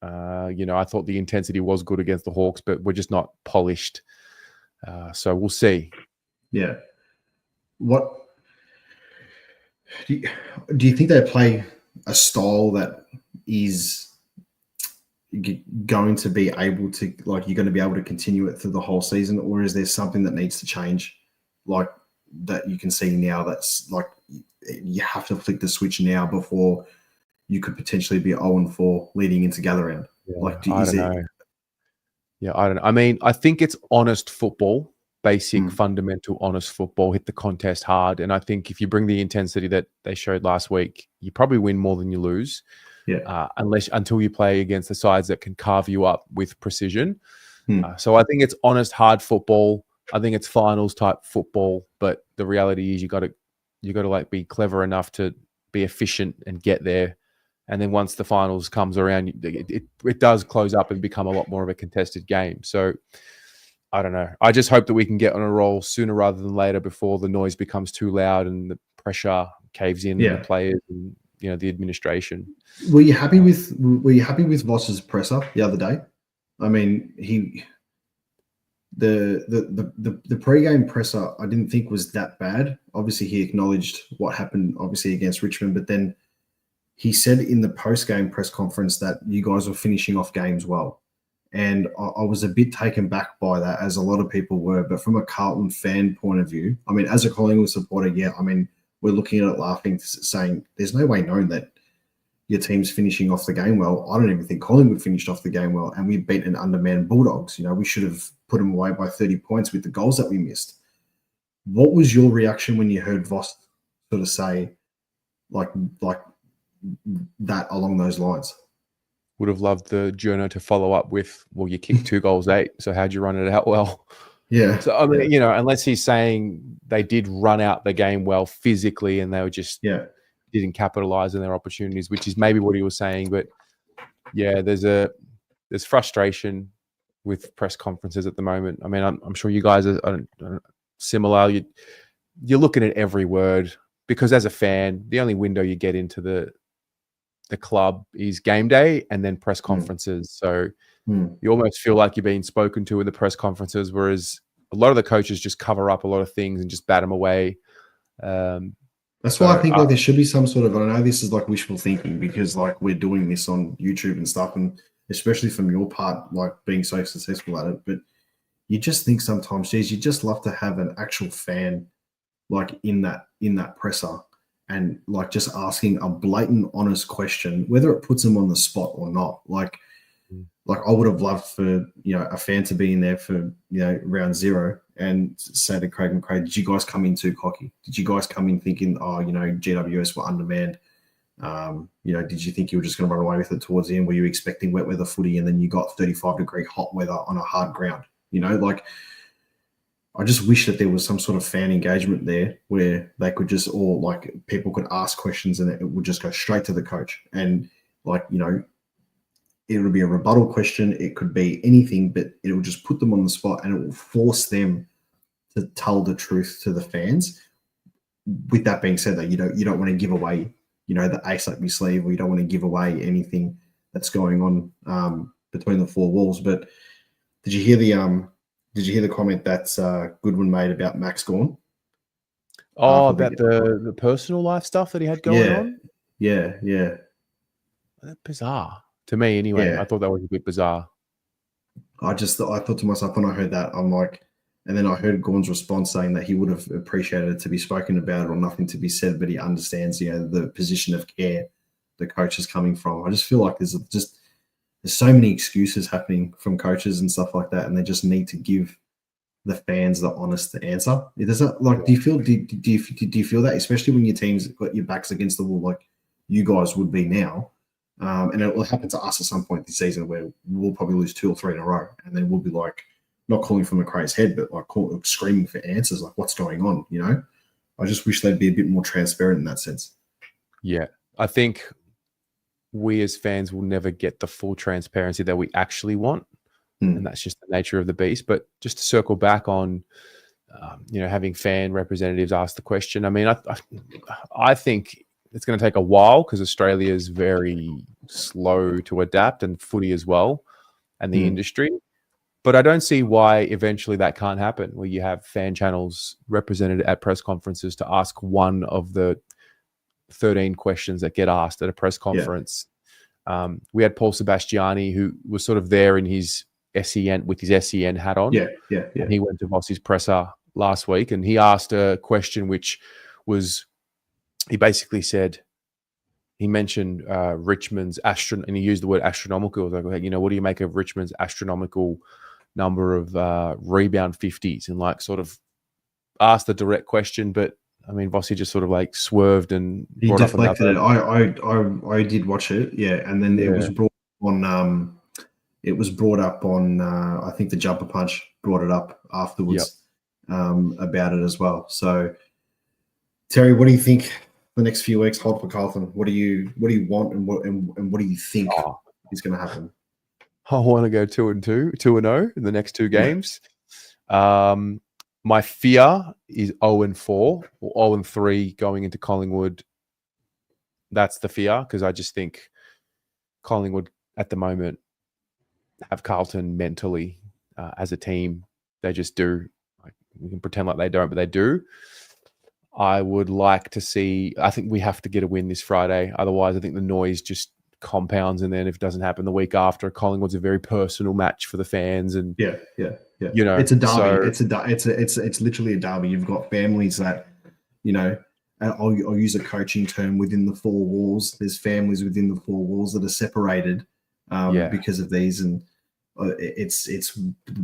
I thought the intensity was good against the Hawks, but we're just not polished. So we'll see. Yeah. What do you think they play a style that is going to be able to, like, you're going to be able to continue it through the whole season, or is there something that needs to change, like that you can see now that's like you have to flick the switch now before you could potentially be 0-4 leading into gather round? I don't know. Yeah, I don't know. I mean, I think it's honest football, basic, fundamental, honest football. Hit the contest hard, and I think if you bring the intensity that they showed last week, you probably win more than you lose. Yeah. Until you play against the sides that can carve you up with precision. So I think it's honest, hard football. I think it's finals type football, but the reality is you got to like be clever enough to be efficient and get there. And then once the finals comes around, it does close up and become a lot more of a contested game. So I don't know. I just hope that we can get on a roll sooner rather than later before the noise becomes too loud and the pressure caves in on the players and the administration. Were you happy with Voss's presser the other day? I mean, the pre-game presser I didn't think was that bad. Obviously, he acknowledged what happened obviously against Richmond, but then he said in the post-game press conference that you guys were finishing off games well. And I was a bit taken back by that, as a lot of people were. But from a Carlton fan point of view, I mean, as a Collingwood supporter, we're looking at it laughing, saying there's no way known that your team's finishing off the game well. I don't even think Collingwood finished off the game well, and we beat an undermanned Bulldogs. We should have put them away by 30 points with the goals that we missed. What was your reaction when you heard Voss sort of say like that along those lines? Would have loved the journo to follow up with, well, you kicked 2 goals 8, so how'd you run it out well? Yeah. So, I mean, unless he's saying they did run out the game well physically and they were just didn't capitalize on their opportunities, which is maybe what he was saying. But, yeah, there's frustration with press conferences at the moment. I mean, I'm sure you guys are similar. You're looking at every word because as a fan, the only window you get into the club is game day and then press conferences. So you almost feel like you're being spoken to in the press conferences, whereas a lot of the coaches just cover up a lot of things and just bat them away. That's why I think there should be some sort of, I know this is like wishful thinking because like we're doing this on YouTube and stuff, and especially from your part, like being so successful at it, but you just think sometimes, geez, you just love to have an actual fan like in that presser and like just asking a blatant, honest question, whether it puts them on the spot or not. Like I would have loved for, a fan to be in there for, round 0 and say to Craig McRae, did you guys come in too cocky? Did you guys come in thinking, GWS were undermanned? Did you think you were just going to run away with it towards the end? Were you expecting wet weather footy and then you got 35-degree hot weather on a hard ground? I just wish that there was some sort of fan engagement there where they could just, or like people could ask questions and it would just go straight to the coach. And it would be a rebuttal question. It could be anything, but it will just put them on the spot and it will force them to tell the truth to the fans. With that being said, though, you don't want to give away, the ace up your sleeve, or you don't want to give away anything that's going on between the 4 walls. But did you hear the comment that Goodwin made about Max Gawn? Oh, about the personal life stuff that he had going on? Yeah. bizarre to me anyway. Yeah. I thought that was a bit bizarre. I thought to myself when I heard that, I'm like, and then I heard Gawn's response saying that he would have appreciated it to be spoken about or nothing to be said, but he understands, the position of care the coach is coming from. I just feel like there's so many excuses happening from coaches and stuff like that, and they just need to give the fans the honest answer. Does that, like, do you feel that, especially when your team's got your backs against the wall, like you guys would be now? And it will happen to us at some point this season where we'll probably lose 2 or 3 in a row, and then we'll be like, not calling from McRae's head, but like screaming for answers, like what's going on, I just wish they'd be a bit more transparent in that sense. Yeah, I think we as fans will never get the full transparency that we actually want, and that's just the nature of the beast. But just to circle back on, having fan representatives ask the question, I mean, I think it's going to take a while because Australia is very slow to adapt, and footy as well, and the industry. But I don't see why eventually that can't happen, where you have fan channels represented at press conferences to ask one of the 13 questions that get asked at a press conference. Yeah. We had Paul Sebastiani, who was sort of there in his SEN with his SEN hat on. Yeah. And he went to Vossi's presser last week, and he asked a question which was, he basically said, he mentioned Richmond's and he used the word astronomical. Like, what do you make of Richmond's astronomical number of rebound 50s, and like sort of asked the direct question, but I mean, Vossi just sort of like swerved and he deflected it. I did watch it, and then it was brought on. It was brought up on. I think the Jumper Punch brought it up afterwards about it as well. So, Terry, what do you think the next few weeks hold for Carlton? What do you want, and what do you think is going to happen? I want to go 2-0 in the next 2 games. My fear is 0-4 or 0-3 going into Collingwood. That's the fear, because I just think Collingwood at the moment have Carlton mentally as a team. They just do. Like, we can pretend like they don't, but they do. I would like to see. I think we have to get a win this Friday. Otherwise, I think the noise just compounds, and then if it doesn't happen the week after, Collingwood's a very personal match for the fans, and it's a derby. So, it's literally a derby. You've got families that, I'll use a coaching term, within the 4 walls. There's families within the 4 walls that are separated because of these, and it's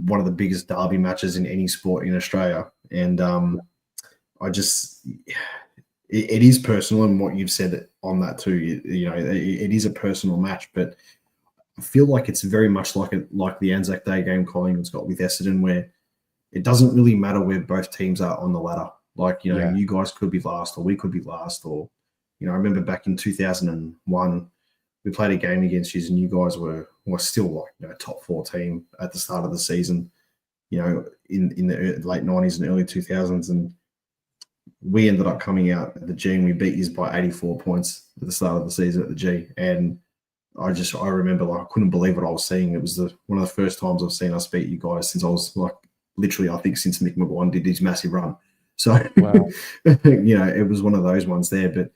one of the biggest derby matches in any sport in Australia, and it is personal, and what you've said on that too. It is a personal match, but I feel like it's very much like the Anzac Day game Collingwood's got with Essendon, where it doesn't really matter where both teams are on the ladder. Like, you guys could be last, or we could be last, or I remember back in 2001, we played a game against you, and you guys were still like top 4 team at the start of the season. In the late 90s and early 2000s, and we ended up coming out at the G, and we beat you by 84 points at the start of the season at the G. And I remember, like, I couldn't believe what I was seeing. It was one of the first times I've seen us beat you guys since I was, like, literally, I think since Mick McGuire did his massive run. So, wow. It was one of those ones there. But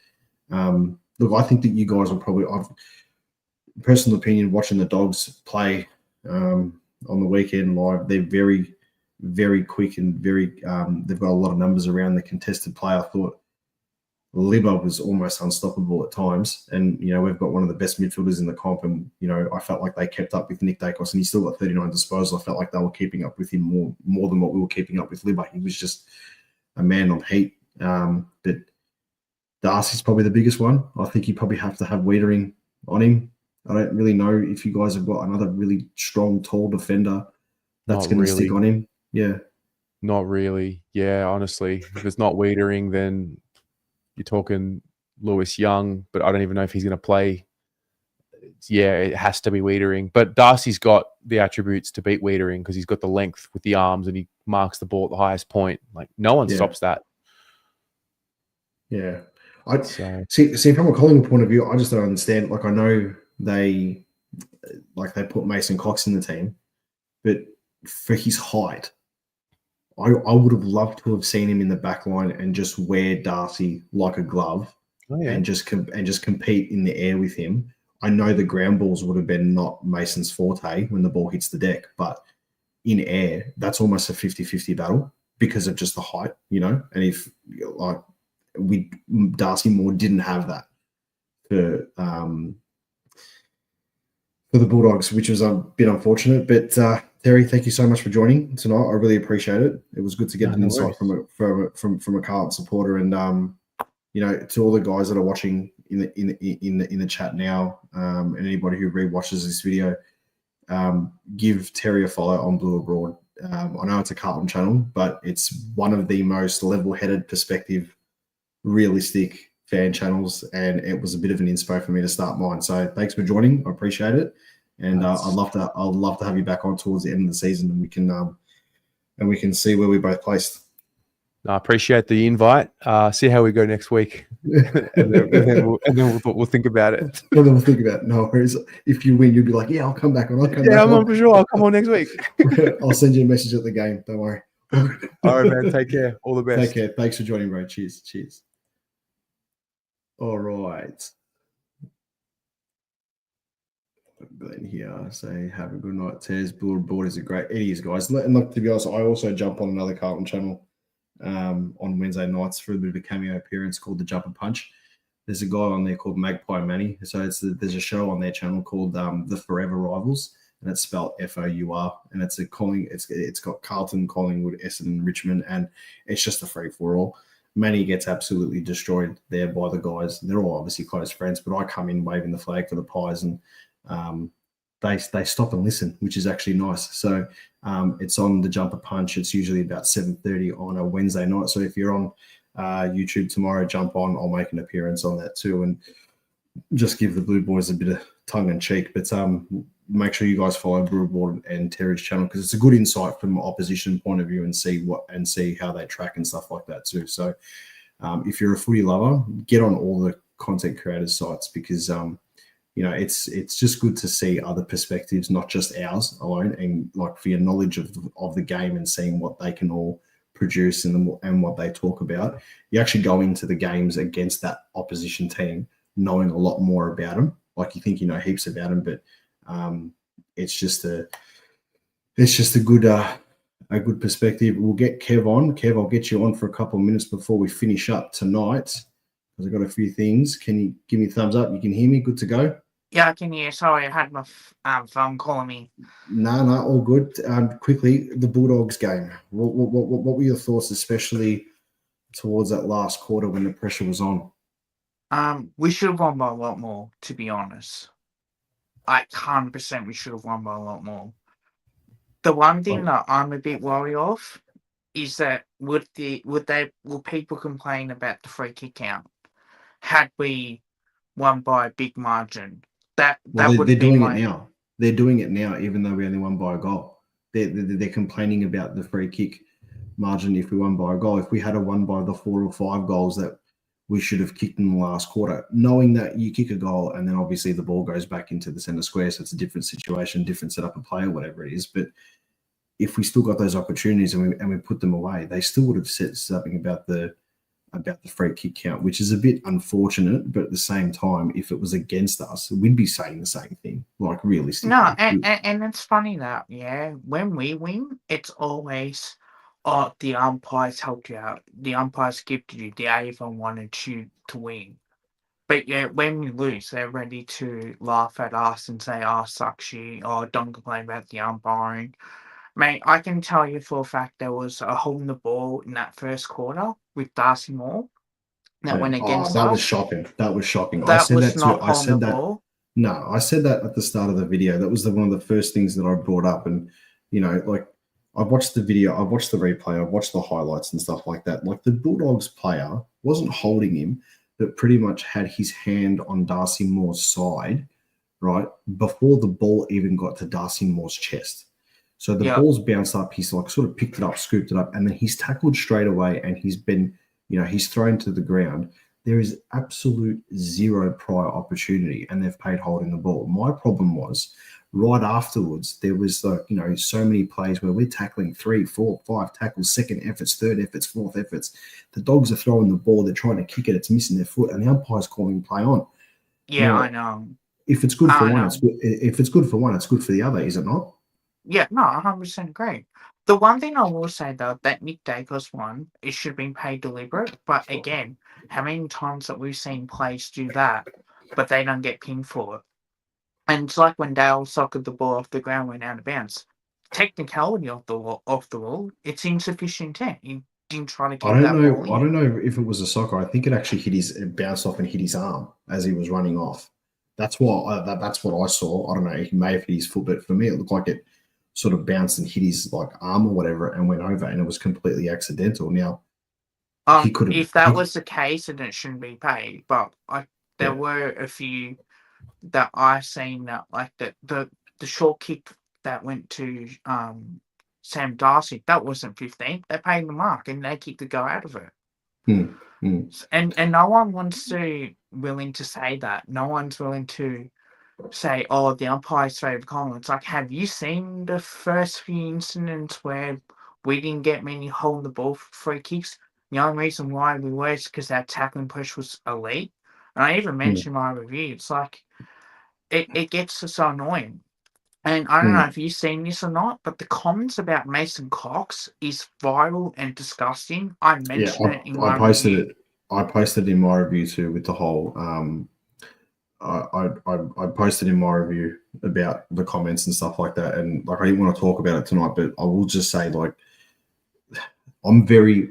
look, I think that you guys will probably, personal opinion, watching the Dogs play on the weekend live, they're very, very quick and very, they've got a lot of numbers around the contested play. I thought Libba was almost unstoppable at times, and we've got one of the best midfielders in the comp, and I felt like they kept up with Nick Dacos, and he still got 39 disposals. I felt like they were keeping up with him more than what we were keeping up with Libba. He was just a man on heat. But Darcy's probably the biggest one. I think you probably have to have Wiedering on him. I don't really know if you guys have got another really strong, tall defender that's going to stick on him. Yeah. Not really. Yeah, honestly. If it's not Wiedering, then you're talking Lewis Young, but I don't even know if he's going to play. Yeah, it has to be Wiedering. But Darcy's got the attributes to beat Wiedering because he's got the length with the arms, and he marks the ball at the highest point. Like, no one stops that. Yeah. See, from a Collingwood point of view, I just don't understand. Like, I know they put Mason Cox in the team, but for his height, I would have loved to have seen him in the back line and just wear Darcy like a glove, and just compete in the air with him. I know the ground balls would have been not Mason's forte when the ball hits the deck, but in air, that's almost a 50-50 battle because of just the height, you know. And if like Darcy Moore didn't have that for the Bulldogs, which was a bit unfortunate. But Terry, thank you so much for joining tonight. I really appreciate it. It was good to get an insight from a Carlton supporter, and you know, to all the guys that are watching in the chat now, and anybody who rewatches this video, give Terry a follow on Blue Abroad. I know it's a Carlton channel, but it's one of the most level-headed, perspective, realistic fan channels, and it was a bit of an inspo for me to start mine. So thanks for joining. I appreciate it, and I'd love to have you back on towards the end of the season, and we can see where we both placed. I appreciate the invite. See how we go next week, and then we'll think about it. Well, then we'll think about it. No worries. If you win, you'll be like, "Yeah, I'll come back on. I'm for sure. I'll come on next week. I'll send you a message at the game. Don't worry." All right, man. Take care. All the best. Take care. Thanks for joining, bro. Cheers. All right. Glenn here, say have a good night. Tez, Blue Board is a great. It is, guys. And look, to be honest, I also jump on another Carlton channel on Wednesday nights for a bit of a cameo appearance called The Jumper Punch. There's a guy on there called Magpie Manny. So there's a show on their channel called The Forever Rivals, and it's spelled FOUR, and it's got Carlton, Collingwood, Essendon, Richmond, and it's just a free for all. Manny gets absolutely destroyed there by the guys. They're all obviously close friends, but I come in waving the flag for the Pies, and they stop and listen, which is actually nice. So it's on The Jumper Punch. It's usually about 7:30 on a Wednesday night. So if you're on YouTube tomorrow, jump on. I'll make an appearance on that too, and just give the Blue Boys a bit of tongue in cheek. But make sure you guys follow Blue Board and Terry's channel, because it's a good insight from an opposition point of view, and see how they track and stuff like that too. So if you're a footy lover, get on all the content creators sites, because you know, it's just good to see other perspectives, not just ours alone, and like for your knowledge of the game and seeing what they can all produce and what they talk about. You actually go into the games against that opposition team knowing a lot more about them. Like, you think you know heaps about them, but it's just a good perspective. We'll get Kev on. Kev, I'll get you on for a couple of minutes before we finish up tonight, because I've got a few things. Can you give me a thumbs up? You can hear me? Good to go? Yeah, I can hear. Sorry, I had my phone calling me. No, all good. Quickly, the Bulldogs game. What were your thoughts, especially towards that last quarter when the pressure was on? We should have won by a lot more, to be honest. Like 100%, we should have won by a lot more. The one thing that I'm a bit worried of is that will people complain about the free kick count had we won by a big margin? They're doing it now. They're doing it now, even though we only won by a goal. They're complaining about the free kick margin if we won by a goal. If we had won by the 4 or 5 goals that we should have kicked in the last quarter, knowing that you kick a goal and then obviously the ball goes back into the centre square, so it's a different situation, different setup of play or whatever it is. But if we still got those opportunities and we put them away, they still would have said something about the free kick count, which is a bit unfortunate. But at the same time, if it was against us, we'd be saying the same thing, like realistically. No, and it's funny that, when we win, it's always, the umpires helped you out. The umpires gifted you. They even wanted you to win. But when we lose, they're ready to laugh at us and say, suck shit, don't complain about the umpiring. Mate, I can tell you for a fact there was a hole in the ball in that first quarter with Darcy Moore that went against us. That was shocking. That was shocking. I said that. No, I said that at the start of the video. That was one of the first things that I brought up. And, you know, like, I've watched the video, I've watched the replay, I've watched the highlights and stuff like that. Like, the Bulldogs player wasn't holding him, but pretty much had his hand on Darcy Moore's side, right, before the ball even got to Darcy Moore's chest. So the ball's bounced up, he's like sort of picked it up, scooped it up, and then he's tackled straight away, and he's been, he's thrown to the ground. There is absolute zero prior opportunity, and they've paid holding the ball. My problem was right afterwards, there was so many plays where we're tackling 3, 4, 5 tackles, second efforts, third efforts, fourth efforts. The Dogs are throwing the ball, they're trying to kick it, it's missing their foot, and the umpire's calling play on. Yeah, I know. if it's good for I one, know. it's good. If it's good for one, it's good for the other, is it not? Yeah, no, 100% agree. The one thing I will say though, that Nick Dacos one, it should have been paid deliberate. But again, how many times that we've seen players do that, but they don't get pinned for it? And it's like when Dale socketed the ball off the ground, went out of bounds. Technicality off the rule, it's insufficient intent. He didn't try to keep I that don't know. ball I in. don't know if it was a soccer. I think it actually it bounced off and hit his arm as he was running off. That's what that's what I saw. I don't know. He may have hit his foot, but for me, it looked like it sort of bounced and hit his like arm or whatever, and went over, and it was completely accidental. Now he could have. If that was the case, then it shouldn't be paid. But there Yeah. were a few that I've seen that like the short kick that went to Sam Darcy, that wasn't 15. They paid the mark and they kicked the go out of it. And no one wants to willing to say that. No one's willing to say, oh, the umpire's favourite Collingwood. It's like, have you seen the first few incidents where we didn't get many hold the ball free kicks? The only reason why we were is because our tackling push was elite. And I even mentioned in my review, it's like it gets so annoying. And I don't know if you've seen this or not, but the comments about Mason Cox is viral and disgusting. I mentioned it in my review. I posted it in my review too with the whole I posted in my review about the comments and stuff like that, and like I didn't want to talk about it tonight, but I will just say like I'm very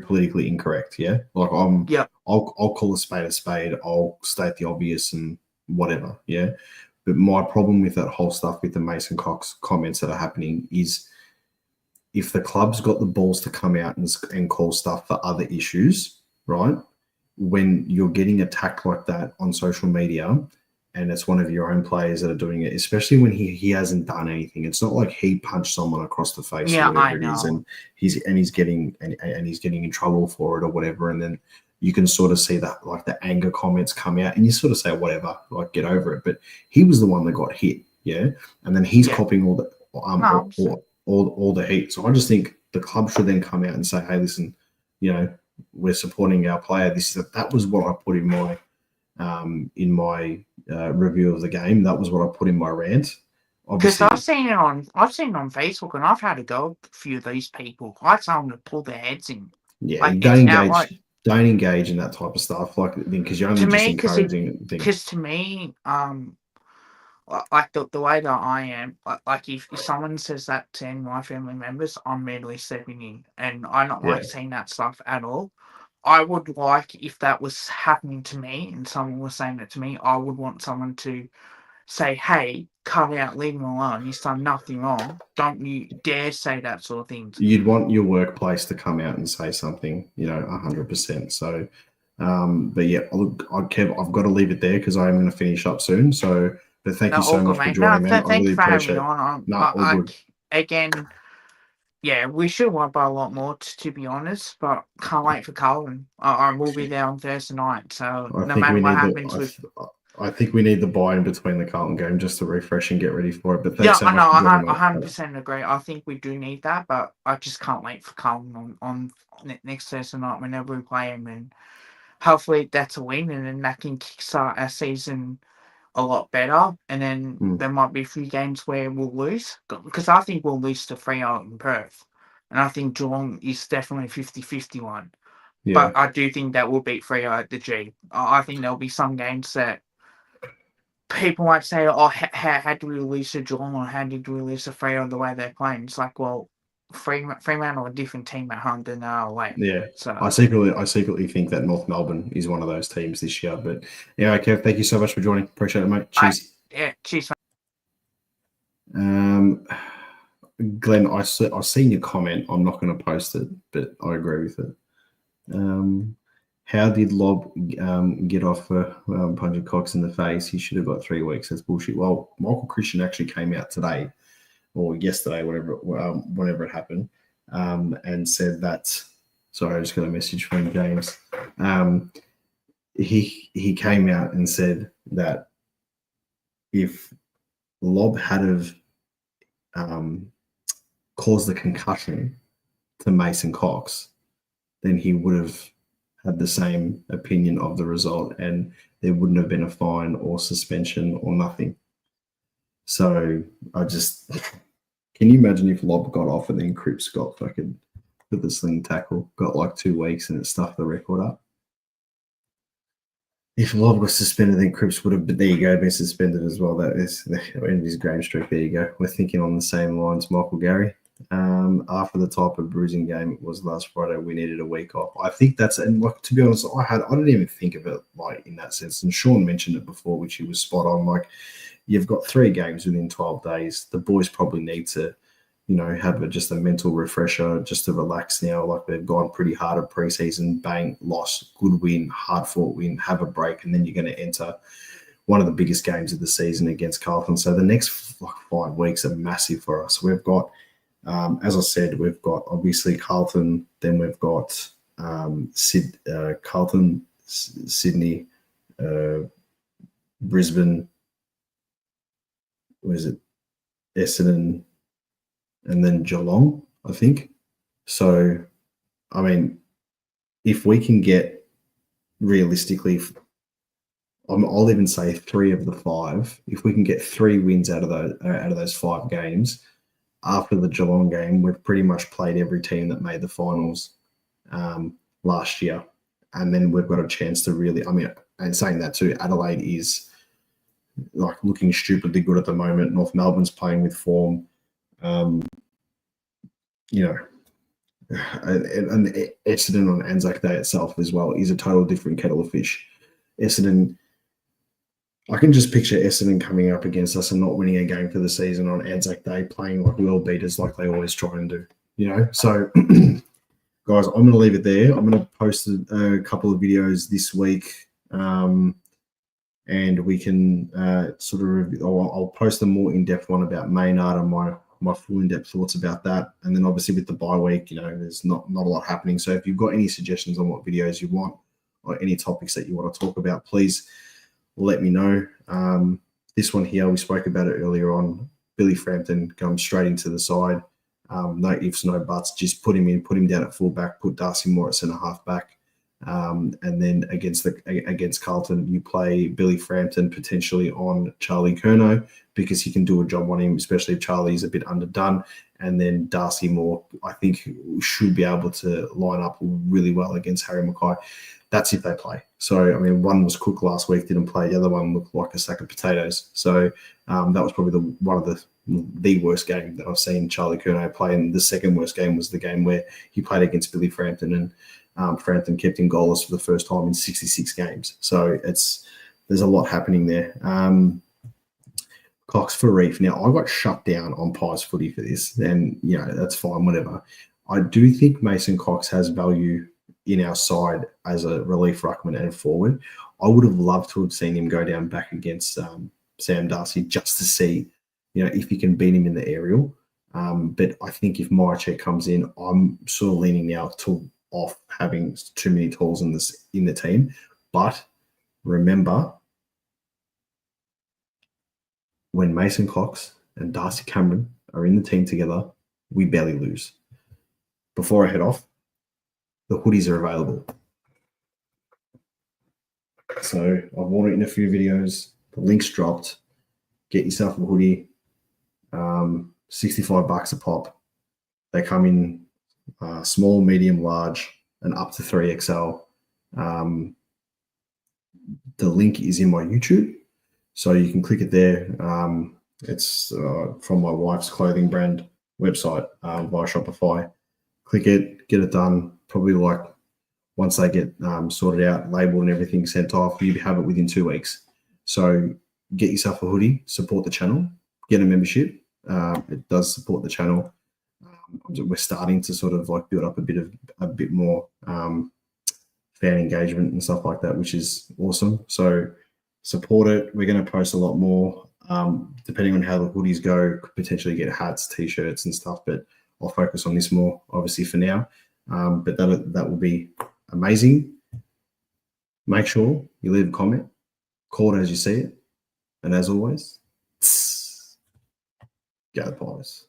politically incorrect. Yeah, like I'll call a spade. I'll state the obvious and whatever. Yeah, but my problem with that whole stuff with the Mason Cox comments that are happening is if the club's got the balls to come out and call stuff for other issues, right? When you're getting attacked like that on social media and it's one of your own players that are doing it, especially when he hasn't done anything. It's not like he punched someone across the face or whatever it is, and he's getting in trouble for it or whatever. And then you can sort of see that like the anger comments come out and you sort of say, whatever, like get over it. But he was the one that got hit, yeah. And then he's copying all the all the heat. So I just think the club should then come out and say, hey, listen, we're supporting our player. That was what I put in my review of the game. That was what I put in my rant. Because I've seen it on Facebook, and I've had to go a few of these people. I tell them to pull their heads in. Yeah, like, don't engage in that type of stuff, like because you're only just encouraging things. Because to me, like the way that I am, like if someone says that to any of my family members, I'm immediately stepping in, and I don't like seeing that stuff at all. I would like, if that was happening to me and someone was saying that to me, I would want someone to say, hey, cut out, leave him alone. He's done nothing wrong. Don't you dare say that sort of thing. You'd want your workplace to come out and say something, 100%. So, but yeah, look, Kev, I've got to leave it there because I'm going to finish up soon. So, but thank you so much for joining, man. I really appreciate it. Again, yeah, we should have won by a lot more, to be honest, but can't wait for Carlton. I will be there on Thursday night, so no matter what happens I think we need the buy in between the Carlton game just to refresh and get ready for it. But thanks so much for joining, I 100% agree. I think we do need that, but I just can't wait for Carlton on next Thursday night whenever we play them, and hopefully that's a win, and then that can kickstart our season a lot better. And then there might be a few games where we'll lose, because I think we'll lose to Freo in Perth, and I think Geelong is definitely 50-50 one. Yeah. But I do think that we'll beat Freo at the G. I think there'll be some games that people might say, oh, how do we lose to Geelong, or how did we lose to Freo the way they're playing? It's like, well, Fremantle are a different team at home than they are away. Yeah, so I secretly think that North Melbourne is one of those teams this year. But yeah, Kev, thank you so much for joining. Appreciate it, mate. Cheers. Cheers. Glenn, I've seen your comment. I'm not going to post it, but I agree with it. How did Lob get off for punching Cox in the face? He should have got 3 weeks. That's bullshit. Well, Michael Christian actually came out today or yesterday, whenever it happened, and said that. Sorry, I just got a message from James. He came out and said that if Lob had caused the concussion to Mason Cox, then he would have had the same opinion of the result, and there wouldn't have been a fine or suspension or nothing. So I just, can you imagine if Lobb got off and then Cripps got fucking with the sling tackle, got like 2 weeks and it stuffed the record up? If Lobb was suspended, then Cripps would have, but there you go, been suspended as well. That is the end of his game streak. There you go. We're thinking on the same lines, Michael Gary. After the type of bruising game it was last Friday, we needed a week off. I think that's, and like, to be honest, I didn't even think of it like in that sense. And Sean mentioned it before, which he was spot on. Like, you've got 3 games within 12 days. The boys probably need to, you know, have just a mental refresher, just to relax now. Like, they've gone pretty hard at preseason, bang, loss, good win, hard fought win, have a break, and then you're going to enter one of the biggest games of the season against Carlton. So the next 5 weeks are massive for us. We've got, as I said, we've got obviously Carlton, then we've got Carlton, Sydney, Brisbane, what is it, Essendon, and then Geelong, I think. So, I mean, if we can get realistically, I'll even say 3 of the 5. If we can get 3 wins out of those 5 games, after the Geelong game, we've pretty much played every team that made the finals last year, and then we've got a chance to really. I mean, and saying that too, Adelaide is like looking stupidly good at the moment. North Melbourne's playing with form. You know, and Essendon on Anzac Day itself as well is a total different kettle of fish. Essendon, I can just picture Essendon coming up against us and not winning a game for the season on Anzac Day, playing like world beaters like they always try and do. You know, so guys, I'm going to leave it there. I'm going to post a couple of videos this week, and we can sort of review. I'll post a more in-depth one about Maynard and my full in-depth thoughts about that. And then obviously with the bye week, you know, there's not a lot happening. So if you've got any suggestions on what videos you want or any topics that you want to talk about, please let me know. This one here, we spoke about it earlier on. Billy Frampton comes straight into the side. No ifs, no buts. Just put him in, put him down at fullback, put Darcy Moore at centre half back. And then against Carlton, you play Billy Frampton potentially on Charlie Curnow because he can do a job on him, especially if Charlie's a bit underdone. And then Darcy Moore, I think, should be able to line up really well against Harry Mackay. That's if they play. So, I mean, one was Cook last week, didn't play. The other one looked like a sack of potatoes. So that was probably one of the worst game that I've seen Charlie Curnow play. And the second worst game was the game where he played against Billy Frampton, and Frampton kept him goalless for the first time in 66 games. So there's a lot happening there. Cox for Reef. Now, I got shut down on Pies Footy for this, and, you know, that's fine, whatever. I do think Mason Cox has value in our side as a relief ruckman and forward. I would have loved to have seen him go down back against Sam Darcy just to see, you know, if he can beat him in the aerial. But I think if Mihocek comes in, I'm sort of leaning now off having too many tools in the team. But remember, when Mason Cox and Darcy Cameron are in the team together, we barely lose. Before I head off, the hoodies are available. So I've worn it in a few videos. The link's dropped. Get yourself a hoodie. $65 a pop. They come in small, medium, large, and up to 3XL. The link is in my YouTube, so you can click it there. It's from my wife's clothing brand website via Shopify. Click it, get it done. Probably like once they get sorted out, labeled and everything sent off, you have it within 2 weeks. So get yourself a hoodie, support the channel, get a membership. It does support the channel. We're starting to sort of like build up a bit more fan engagement and stuff like that, which is awesome. So support it. We're going to post a lot more, depending on how the hoodies go. Could potentially get hats, t-shirts and stuff, but I'll focus on this more obviously for now. But that will be amazing. Make sure you leave a comment, call it as you see it, and as always, go Pies.